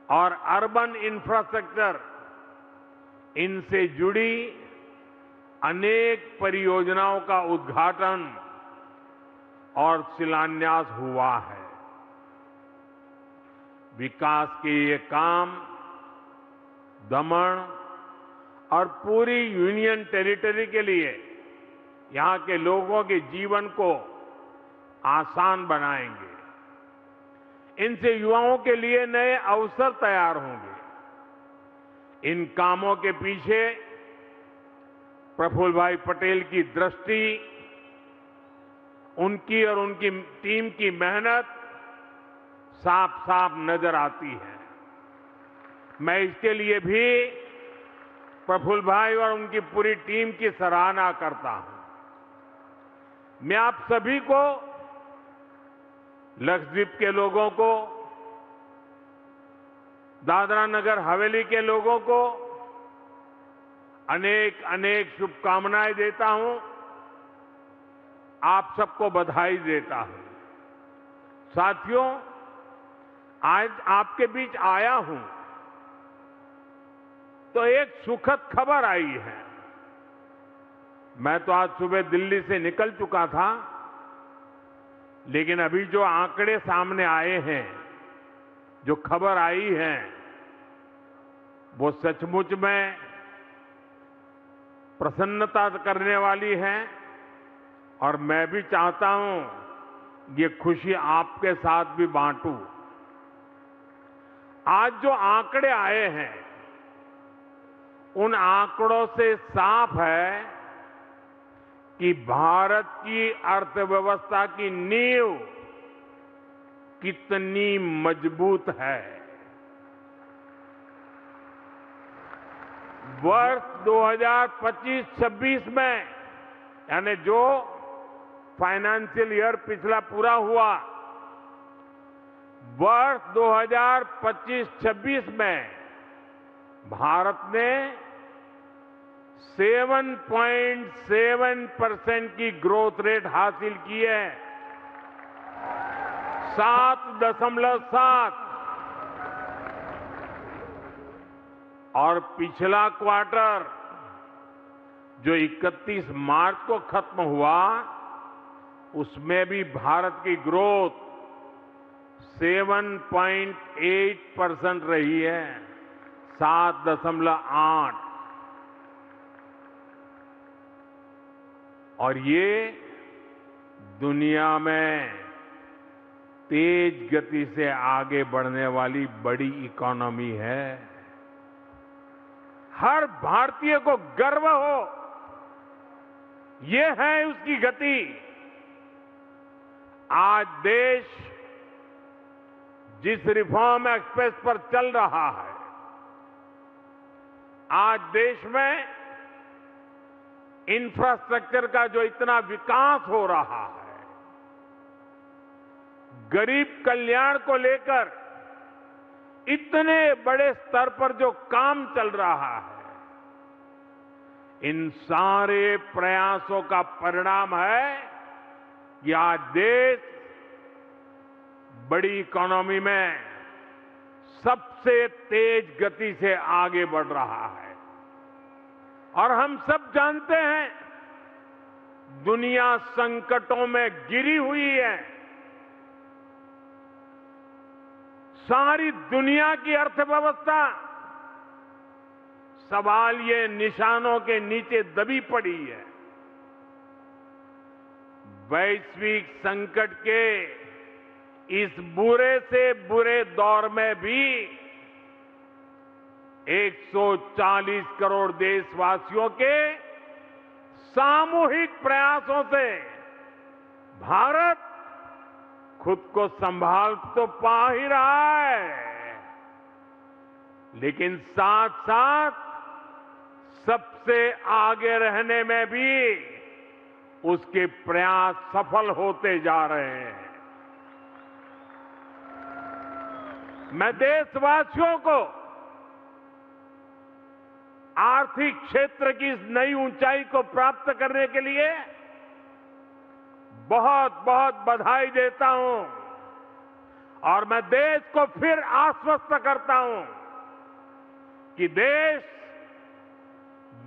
और अर्बन इंफ्रास्ट्रक्चर, इनसे जुड़ी अनेक परियोजनाओं का उद्घाटन और शिलान्यास हुआ है। विकास के ये काम दमन और पूरी यूनियन टेरिटरी के लिए यहां के लोगों के जीवन को आसान बनाएंगे। इनसे युवाओं के लिए नए अवसर तैयार होंगे। इन कामों के पीछे प्रफुल्ल भाई पटेल की दृष्टि, उनकी और उनकी टीम की मेहनत साफ साफ नजर आती है। मैं इसके लिए भी प्रफुल्ल भाई और उनकी पूरी टीम की सराहना करता हूं। मैं आप सभी को, लक्षद्वीप के लोगों को, दादरा नगर हवेली के लोगों को अनेक अनेक शुभकामनाएं देता हूं। आप सबको बधाई देता हूं। साथियों, आज आपके बीच आया हूं तो एक सुखद खबर आई है। मैं तो आज सुबह दिल्ली से निकल चुका था, लेकिन अभी जो आंकड़े सामने आए हैं, जो खबर आई है, वो सचमुच में प्रसन्नता करने वाली है और मैं भी चाहता हूं ये खुशी आपके साथ भी बांटूं। आज जो आंकड़े आए हैं, उन आंकड़ों से साफ है कि भारत की अर्थव्यवस्था की नींव कितनी मजबूत है। वर्ष 2025-26 में, यानी जो फाइनेंशियल ईयर पिछला पूरा हुआ, वर्ष 2025-26 में भारत ने 7.7% की ग्रोथ रेट हासिल की है। 7.7। और पिछला क्वार्टर जो 31 मार्च को खत्म हुआ, उसमें भी भारत की ग्रोथ 7.8% रही है। 7.8। और ये दुनिया में तेज गति से आगे बढ़ने वाली बड़ी इकोनॉमी है। हर भारतीय को गर्व हो, ये है उसकी गति। आज देश जिस रिफॉर्म एक्सप्रेस पर चल रहा है, आज देश में इंफ्रास्ट्रक्चर का जो इतना विकास हो रहा है, गरीब कल्याण को लेकर इतने बड़े स्तर पर जो काम चल रहा है, इन सारे प्रयासों का परिणाम है कि आज देश बड़ी इकोनॉमी में सबसे तेज गति से आगे बढ़ रहा है। और हम सब जानते हैं, दुनिया संकटों में घिरी हुई है। सारी दुनिया की अर्थव्यवस्था सवाल ये निशानों के नीचे दबी पड़ी है। वैश्विक संकट के इस बुरे से बुरे दौर में भी 140 करोड़ देशवासियों के सामूहिक प्रयासों से भारत खुद को संभाल तो पा ही रहा है, लेकिन साथ साथ सबसे आगे रहने में भी उसके प्रयास सफल होते जा रहे हैं। मैं देशवासियों को आर्थिक क्षेत्र की इस नई ऊंचाई को प्राप्त करने के लिए बहुत बहुत बधाई देता हूं और मैं देश को फिर आश्वस्त करता हूं कि देश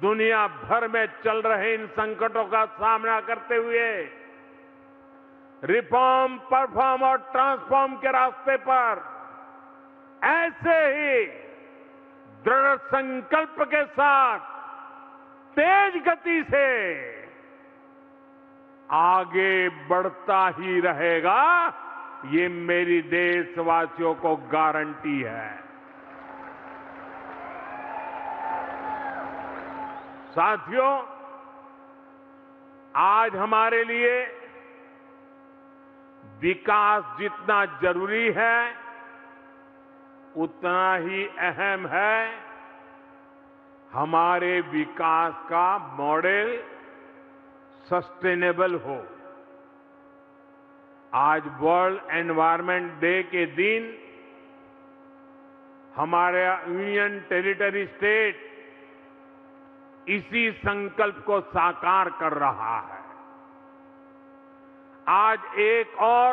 दुनिया भर में चल रहे इन संकटों का सामना करते हुए रिफॉर्म, परफॉर्म और ट्रांसफॉर्म के रास्ते पर ऐसे ही दृढ़ संकल्प के साथ तेज गति से आगे बढ़ता ही रहेगा, ये मेरी देशवासियों को गारंटी है। साथियों, आज हमारे लिए विकास जितना जरूरी है, उतना ही अहम है हमारे विकास का मॉडल सस्टेनेबल हो। आज वर्ल्ड एनवायरनमेंट डे के दिन हमारे यूनियन टेरिटरी स्टेट इसी संकल्प को साकार कर रहा है। आज एक और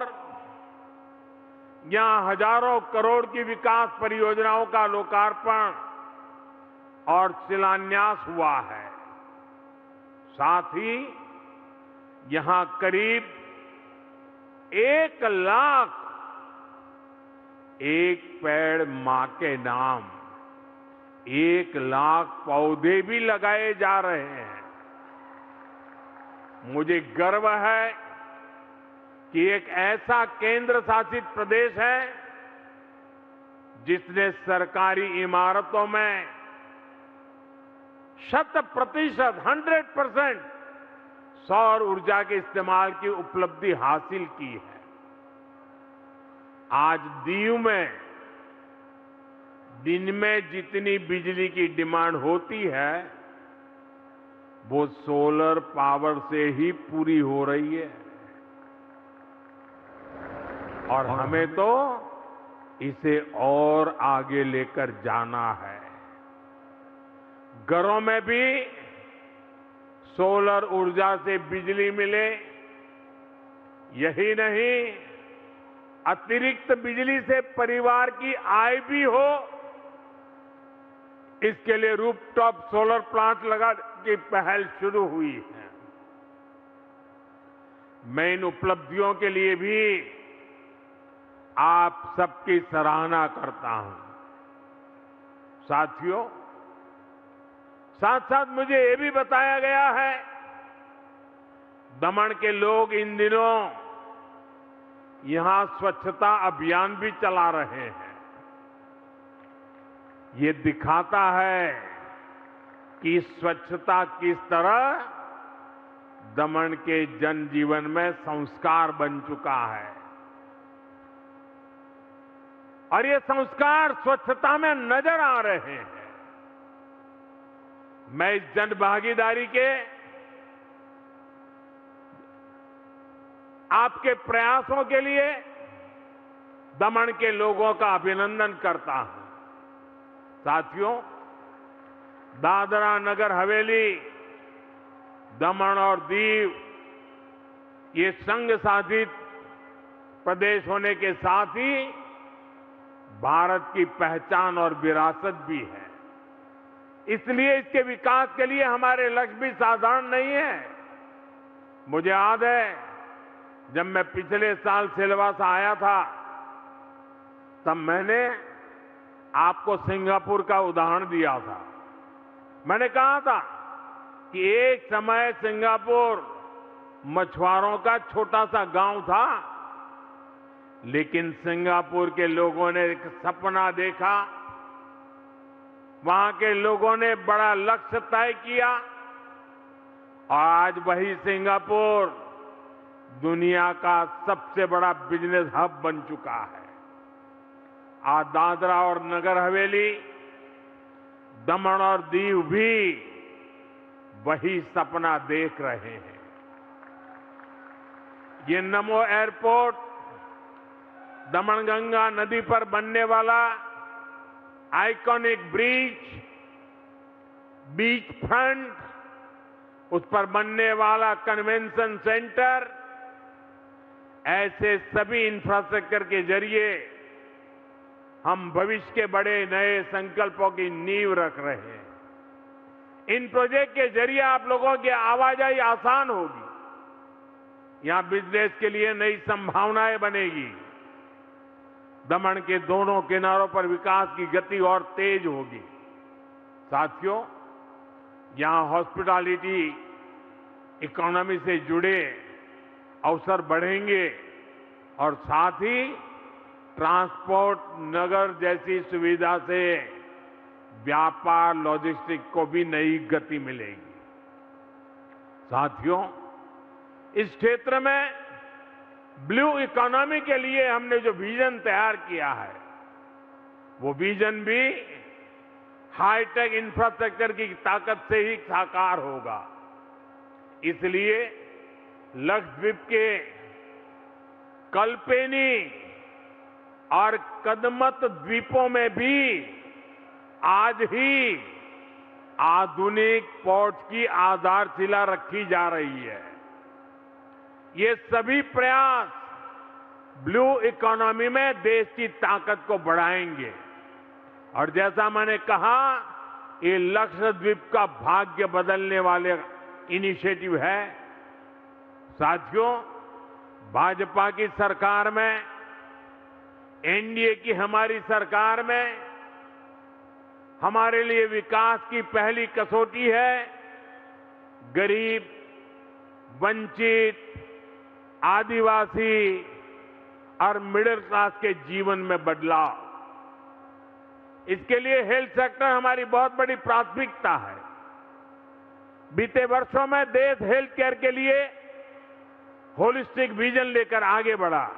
यहां हजारों करोड़ की विकास परियोजनाओं का लोकार्पण और शिलान्यास हुआ है। साथ ही यहां करीब 1 लाख एक पेड़ मां के नाम 1 लाख पौधे भी लगाए जा रहे हैं। मुझे गर्व है कि एक ऐसा केंद्र शासित प्रदेश है जिसने सरकारी इमारतों में 100% 100% सौर ऊर्जा के इस्तेमाल की उपलब्धि हासिल की है। आज दीव में दिन में जितनी बिजली की डिमांड होती है, वो सोलर पावर से ही पूरी हो रही है। और हमें तो इसे और आगे लेकर जाना है। घरों में भी सोलर ऊर्जा से बिजली मिले, यही नहीं अतिरिक्त बिजली से परिवार की आय भी हो, इसके लिए रूफटॉप सोलर प्लांट लगाने की पहल शुरू हुई है। मैं इन उपलब्धियों के लिए भी आप सबकी सराहना करता हूं। साथियों, साथ साथ मुझे ये भी बताया गया है, दमन के लोग इन दिनों यहां स्वच्छता अभियान भी चला रहे हैं। ये दिखाता है कि स्वच्छता किस तरह दमन के जनजीवन में संस्कार बन चुका है। और ये संस्कार स्वच्छता में नजर आ रहे हैं। मैं इस जन भागीदारी के आपके प्रयासों के लिए दमन के लोगों का अभिनंदन करता हूं। साथियों, दादरा नगर हवेली, दमन और दीव ये संघ शासित प्रदेश होने के साथ ही भारत की पहचान और विरासत भी है। इसलिए इसके विकास के लिए हमारे लक्ष्य भी साधारण नहीं है। मुझे याद है, जब मैं पिछले साल सिलवासा आया था, तब मैंने आपको सिंगापुर का उदाहरण दिया था। मैंने कहा था कि एक समय सिंगापुर मछुआरों का छोटा सा गांव था, लेकिन सिंगापुर के लोगों ने एक सपना देखा, वहां के लोगों ने बड़ा लक्ष्य तय किया और आज वही सिंगापुर दुनिया का सबसे बड़ा बिजनेस हब बन चुका है। आज दादरा और नगर हवेली, दमन और दीव भी वही सपना देख रहे हैं। ये नमो एयरपोर्ट, दमनगंगा नदी पर बनने वाला आइकॉनिक बीच फ्रंट, उस पर बनने वाला कन्वेंशन सेंटर, ऐसे सभी इंफ्रास्ट्रक्चर के जरिए हम भविष्य के बड़े नए संकल्पों की नींव रख रहे हैं। इन प्रोजेक्ट के जरिए आप लोगों की आवाजाही आसान होगी, यहां बिजनेस के लिए नई संभावनाएं बनेगी। दमन के दोनों किनारों पर विकास की गति और तेज होगी। साथियों, यहां हॉस्पिटैलिटी इकोनॉमी से जुड़े अवसर बढ़ेंगे और साथ ही ट्रांसपोर्ट, नगर जैसी सुविधा से व्यापार, लॉजिस्टिक को भी नई गति मिलेगी। साथियों, इस क्षेत्र में ब्लू इकोनॉमी के लिए हमने जो विजन तैयार किया है, वो विजन भी हाईटेक इंफ्रास्ट्रक्चर की ताकत से ही साकार होगा। इसलिए लक्षद्वीप के कल्पेनी और कदमत द्वीपों में भी आज ही आधुनिक पोर्ट की आधारशिला रखी जा रही है। ये सभी प्रयास ब्लू इकोनॉमी में देश की ताकत को बढ़ाएंगे और जैसा मैंने कहा, ये लक्षद्वीप का भाग्य बदलने वाले इनिशिएटिव है। साथियों, भाजपा की सरकार में, एनडीए की हमारी सरकार में हमारे लिए विकास की पहली कसौटी है गरीब, वंचित, आदिवासी और मिडिल क्लास के जीवन में बदलाव। इसके लिए हेल्थ सेक्टर हमारी बहुत बड़ी प्राथमिकता है। बीते वर्षों में देश हेल्थ केयर के लिए होलिस्टिक विजन लेकर आगे बढ़ा।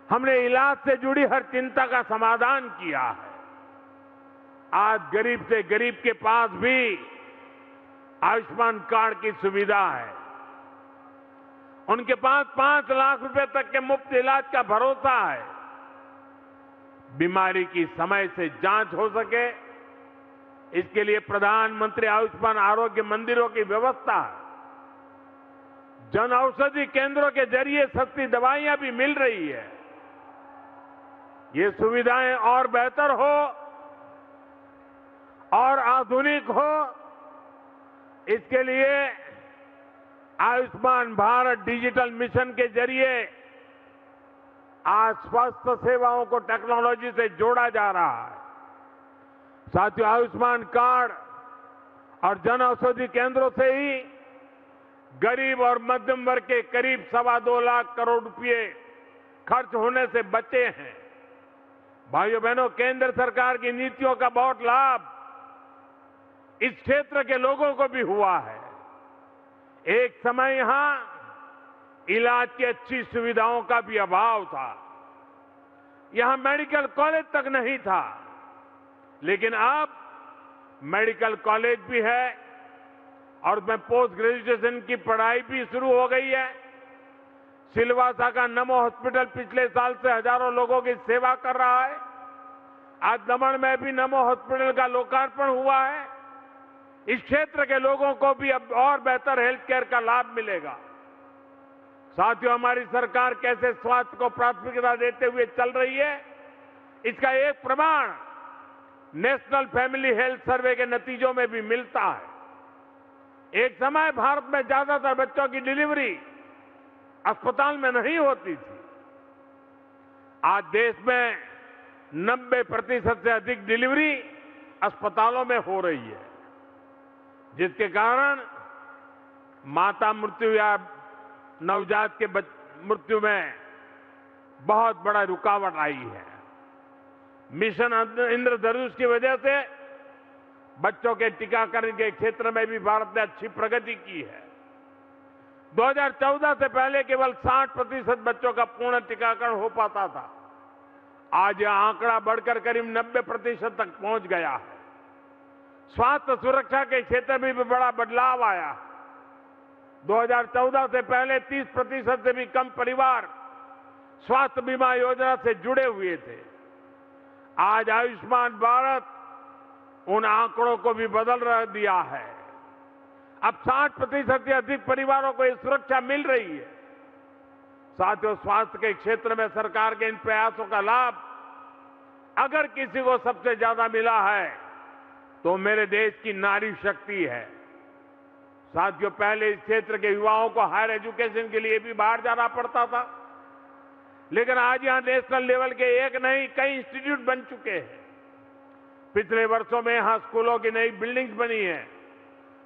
हमने इलाज से जुड़ी हर चिंता का समाधान किया है। आज गरीब से गरीब के पास भी आयुष्मान कार्ड की सुविधा है। उनके पास 5 लाख रुपए तक के मुफ्त इलाज का भरोसा है। बीमारी की समय से जांच हो सके, इसके लिए प्रधानमंत्री आयुष्मान आरोग्य मंदिरों की व्यवस्था है। जन औषधि केंद्रों के जरिए सस्ती दवाइयां भी मिल रही है। ये सुविधाएं और बेहतर हो और आधुनिक हो, इसके लिए आयुष्मान भारत डिजिटल मिशन के जरिए आज स्वास्थ्य सेवाओं को टेक्नोलॉजी से जोड़ा जा रहा है। साथियों, आयुष्मान कार्ड और जन औषधि केंद्रों से ही गरीब और मध्यम वर्ग के करीब 2.25 लाख करोड़ रुपए खर्च होने से बचे हैं। भाइयों बहनों, केंद्र सरकार की नीतियों का बहुत लाभ इस क्षेत्र के लोगों को भी हुआ है। एक समय यहां इलाज की अच्छी सुविधाओं का भी अभाव था। यहां मेडिकल कॉलेज तक नहीं था, लेकिन अब मेडिकल कॉलेज भी है और उसमें पोस्ट ग्रेजुएशन की पढ़ाई भी शुरू हो गई है। सिलवासा का नमो हॉस्पिटल पिछले साल से हजारों लोगों की सेवा कर रहा है। आज दमन में भी नमो हॉस्पिटल का लोकार्पण हुआ है। इस क्षेत्र के लोगों को भी अब और बेहतर हेल्थ केयर का लाभ मिलेगा। साथियों, हमारी सरकार कैसे स्वास्थ्य को प्राथमिकता देते हुए चल रही है, इसका एक प्रमाण नेशनल फैमिली हेल्थ सर्वे के नतीजों में भी मिलता है। एक समय भारत में ज्यादातर बच्चों की डिलीवरी अस्पताल में नहीं होती थी। आज देश में 90% से अधिक डिलीवरी अस्पतालों में हो रही है, जिसके कारण माता मृत्यु या नवजात के मृत्यु में बहुत बड़ा रुकावट आई है। मिशन इंद्रधनुष की वजह से बच्चों के टीकाकरण के क्षेत्र में भी भारत ने अच्छी प्रगति की है। 2014 से पहले केवल 60% बच्चों का पूर्ण टीकाकरण हो पाता था। आज यह आंकड़ा बढ़कर करीब 90% तक पहुंच गया है। स्वास्थ्य सुरक्षा के क्षेत्र में भी बड़ा बदलाव आया। 2014 से पहले 30% से भी कम परिवार स्वास्थ्य बीमा योजना से जुड़े हुए थे। आज आयुष्मान भारत उन आंकड़ों को भी बदल दिया है। अब 60% से अधिक परिवारों को ये सुरक्षा मिल रही है। साथियों, स्वास्थ्य के क्षेत्र में सरकार के इन प्रयासों का लाभ अगर किसी को सबसे ज्यादा मिला है तो मेरे देश की नारी शक्ति है। साथियों, पहले इस क्षेत्र के युवाओं को हायर एजुकेशन के लिए भी बाहर जाना पड़ता था, लेकिन आज यहां नेशनल लेवल के एक नहीं कई इंस्टीट्यूट बन चुके हैं। पिछले वर्षों में यहां स्कूलों की नई बिल्डिंग्स बनी है,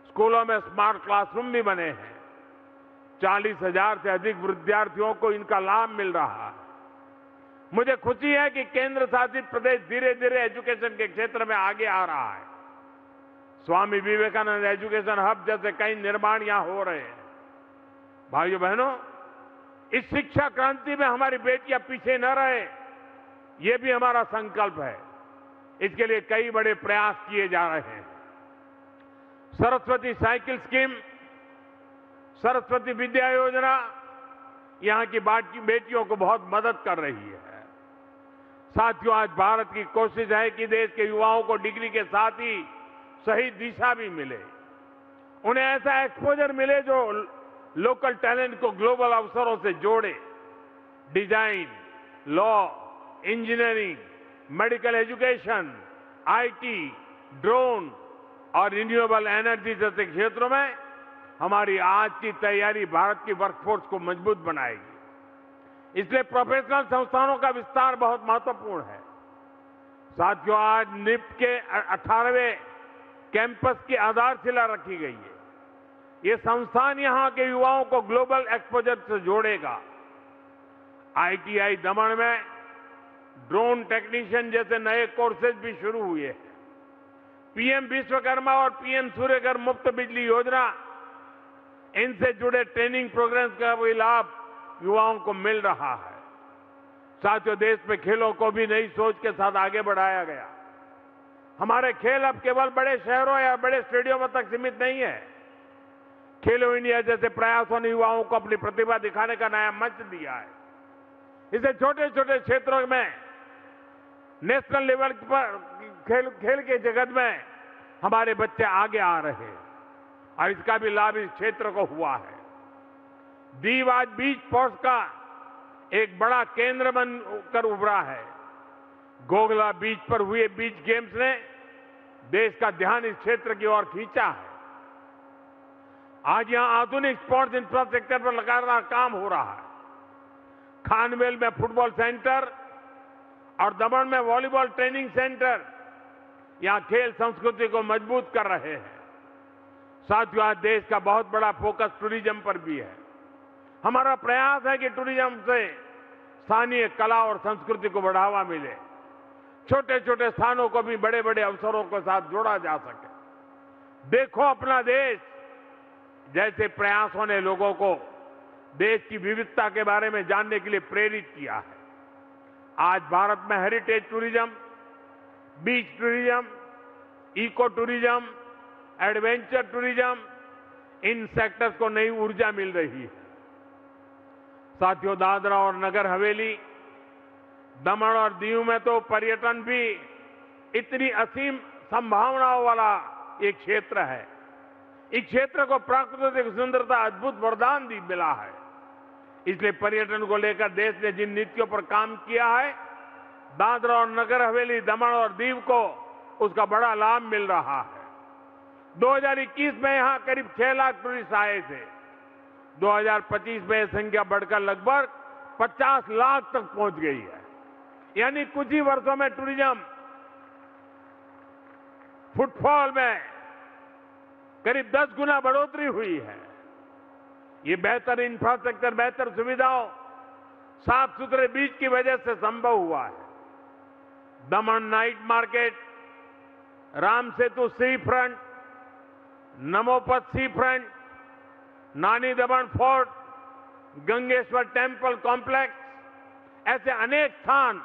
स्कूलों में स्मार्ट क्लासरूम भी बने हैं। 40,000 से अधिक विद्यार्थियों को इनका लाभ मिल रहा है। मुझे खुशी है कि केंद्र शासित प्रदेश धीरे धीरे एजुकेशन के क्षेत्र में आगे आ रहा है। स्वामी विवेकानंद एजुकेशन हब जैसे कई निर्माण यहां हो रहे हैं। भाइयों बहनों, इस शिक्षा क्रांति में हमारी बेटियां पीछे न रहे, ये भी हमारा संकल्प है। इसके लिए कई बड़े प्रयास किए जा रहे हैं। सरस्वती साइकिल स्कीम, सरस्वती विद्या योजना यहां की बेटियों को बहुत मदद कर रही है। साथियों, आज भारत की कोशिश है कि देश के युवाओं को डिग्री के साथ ही सही दिशा भी मिले, उन्हें ऐसा एक्सपोजर मिले जो लोकल टैलेंट को ग्लोबल अवसरों से जोड़े। Design, law, engineering, medical education, IT, drone और रिन्यूएबल एनर्जी जैसे क्षेत्रों में हमारी आज की तैयारी भारत की वर्कफोर्स को मजबूत बनाएगी। इसलिए प्रोफेशनल संस्थानों का विस्तार बहुत महत्वपूर्ण है। साथियों, आज निफ्ट के 18वें कैंपस की आधारशिला रखी गई है। ये संस्थान यहां के युवाओं को ग्लोबल एक्सपोजर से जोड़ेगा। आईटीआई दमन में ड्रोन टेक्नीशियन जैसे नए कोर्सेज भी शुरू हुए हैं। पीएम विश्वकर्मा और पीएम सूर्यघर मुफ्त बिजली योजना, इनसे जुड़े ट्रेनिंग प्रोग्राम्स का भी लाभ युवाओं को मिल रहा है। साथियों, देश में खेलों को भी नई सोच के साथ आगे बढ़ाया गया। हमारे खेल अब केवल बड़े शहरों या बड़े स्टेडियमों तक सीमित नहीं है। खेलो इंडिया जैसे प्रयासों ने युवाओं को अपनी प्रतिभा दिखाने का नया मंच दिया है। इसे छोटे छोटे क्षेत्रों में नेशनल लेवल पर खेल के जगत में हमारे बच्चे आगे आ रहे हैं और इसका भी लाभ इस क्षेत्र को हुआ है। दीव आज बीच स्पोर्ट्स का एक बड़ा केंद्र बनकर उभरा है। गोगला बीच पर हुए बीच गेम्स ने देश का ध्यान इस क्षेत्र की ओर खींचा है। आज यहां आधुनिक स्पोर्ट्स इंफ्रास्ट्रक्चर पर लगातार काम हो रहा है। खानवेल में फुटबॉल सेंटर और दमन में वॉलीबॉल ट्रेनिंग सेंटर यहां खेल संस्कृति को मजबूत कर रहे हैं। साथियों, आज देश का बहुत बड़ा फोकस टूरिज्म पर भी है। हमारा प्रयास है कि टूरिज्म से स्थानीय कला और संस्कृति को बढ़ावा मिले, छोटे छोटे स्थानों को भी बड़े बड़े अवसरों के साथ जोड़ा जा सके। देखो अपना देश जैसे प्रयासों ने लोगों को देश की विविधता के बारे में जानने के लिए प्रेरित किया है। आज भारत में heritage tourism, beach tourism, eco tourism, adventure tourism, इन सेक्टर्स को नई ऊर्जा मिल रही है। साथियों, दादरा और नगर हवेली, दमन और दीव में तो पर्यटन भी इतनी असीम संभावनाओं वाला एक क्षेत्र है। इस क्षेत्र को प्राकृतिक सुंदरता अद्भुत वरदान मिला है। इसलिए पर्यटन को लेकर देश ने जिन नीतियों पर काम किया है, दादरा और नगर हवेली, दमन और दीव को उसका बड़ा लाभ मिल रहा है। 2021 में यहां करीब 6 लाख टूरिस्ट आए थे। 2025 में यह संख्या बढ़कर लगभग 50 लाख तक पहुंच गई है। यानी कुछ ही वर्षों में टूरिज्म फुटफॉल में करीब 10 गुना बढ़ोतरी हुई है। ये बेहतर इंफ्रास्ट्रक्चर, बेहतर सुविधाओं, साफ सुथरे बीच की वजह से संभव हुआ है। दमन नाइट मार्केट, राम सेतु सी फ्रंट, नमोपत सी फ्रंट, नानी दमन फोर्ट, गंगेश्वर टेम्पल कॉम्प्लेक्स, ऐसे अनेक स्थान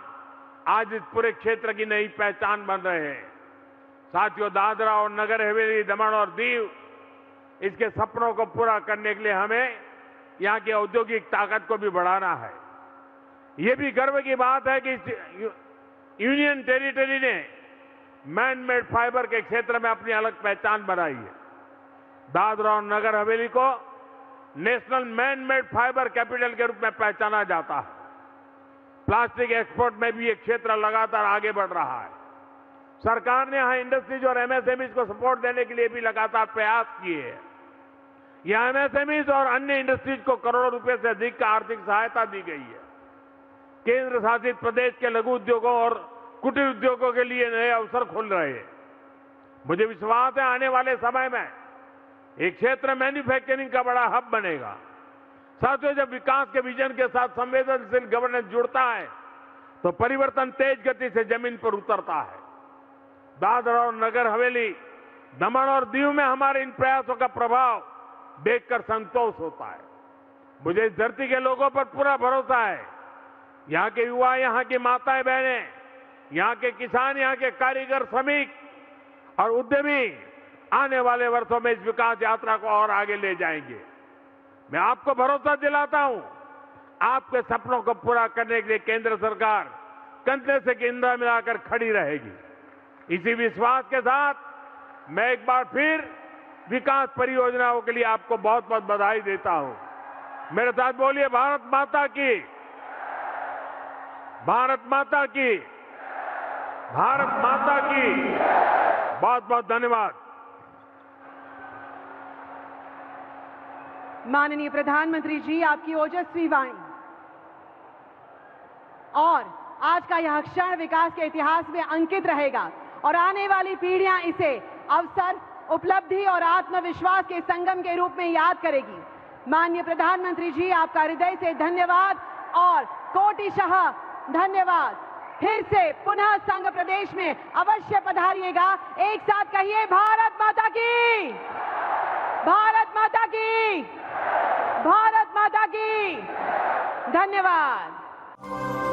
आज इस पूरे क्षेत्र की नई पहचान बन रहे हैं। साथियों, दादरा और नगर हवेली, दमन और दीव, इसके सपनों को पूरा करने के लिए हमें यहां की औद्योगिक ताकत को भी बढ़ाना है। ये भी गर्व की बात है कि यूनियन टेरिटरी ने मैन मेड फाइबर के क्षेत्र में अपनी अलग पहचान बनाई है। दादरा और नगर हवेली को national man made fibre capital के रूप में पहचाना जाता है। प्लास्टिक एक्सपोर्ट में भी ये क्षेत्र लगातार आगे बढ़ रहा है। सरकार ने यहां इंडस्ट्रीज और एमएसएमईज को सपोर्ट देने के लिए भी लगातार प्रयास किए हैं। यहां एमएसएमईज और अन्य इंडस्ट्रीज को करोड़ों रुपए से अधिक का आर्थिक सहायता दी गई है। केंद्र शासित प्रदेश के लघु उद्योगों और कुटीर उद्योगों के लिए नए अवसर खोल रहे हैं। मुझे विश्वास है आने वाले समय में एक क्षेत्र मैन्युफैक्चरिंग का बड़ा हब बनेगा। साथियों, जब विकास के विजन के साथ संवेदनशील गवर्नेंस जुड़ता है तो परिवर्तन तेज गति से जमीन पर उतरता है। दादरा और नगर हवेली, दमन और दीव में हमारे इन प्रयासों का प्रभाव देखकर संतोष होता है। मुझे इस धरती के लोगों पर पूरा भरोसा है। यहाँ के युवा, यहाँ की माताएं बहनें, यहाँ के किसान, यहाँ के कारीगर, श्रमिक और उद्यमी आने वाले वर्षों में इस विकास यात्रा को और आगे ले जाएंगे। मैं आपको भरोसा दिलाता हूं, आपके सपनों को पूरा करने के लिए केंद्र सरकार कंधे से कंधा मिलाकर खड़ी रहेगी। इसी विश्वास के साथ मैं एक बार फिर विकास परियोजनाओं के लिए आपको बहुत बहुत बधाई देता हूं। मेरे साथ बोलिए, भारत माता की, भारत माता की, भारत माता की। बहुत बहुत धन्यवाद। माननीय प्रधानमंत्री जी, आपकी ओजस्वी वाणी और आज का यह क्षण विकास के इतिहास में अंकित रहेगा और आने वाली पीढ़ियां इसे अवसर, उपलब्धि और आत्मविश्वास के संगम के रूप में याद करेगी। माननीय प्रधानमंत्री जी, आपका हृदय से धन्यवाद और कोटिशः धन्यवाद। फिर से पुनः संघ प्रदेश में अवश्य पधारिएगा। एक साथ कहिए, भारत माता की, भारत माता की, भारत माता की। धन्यवाद।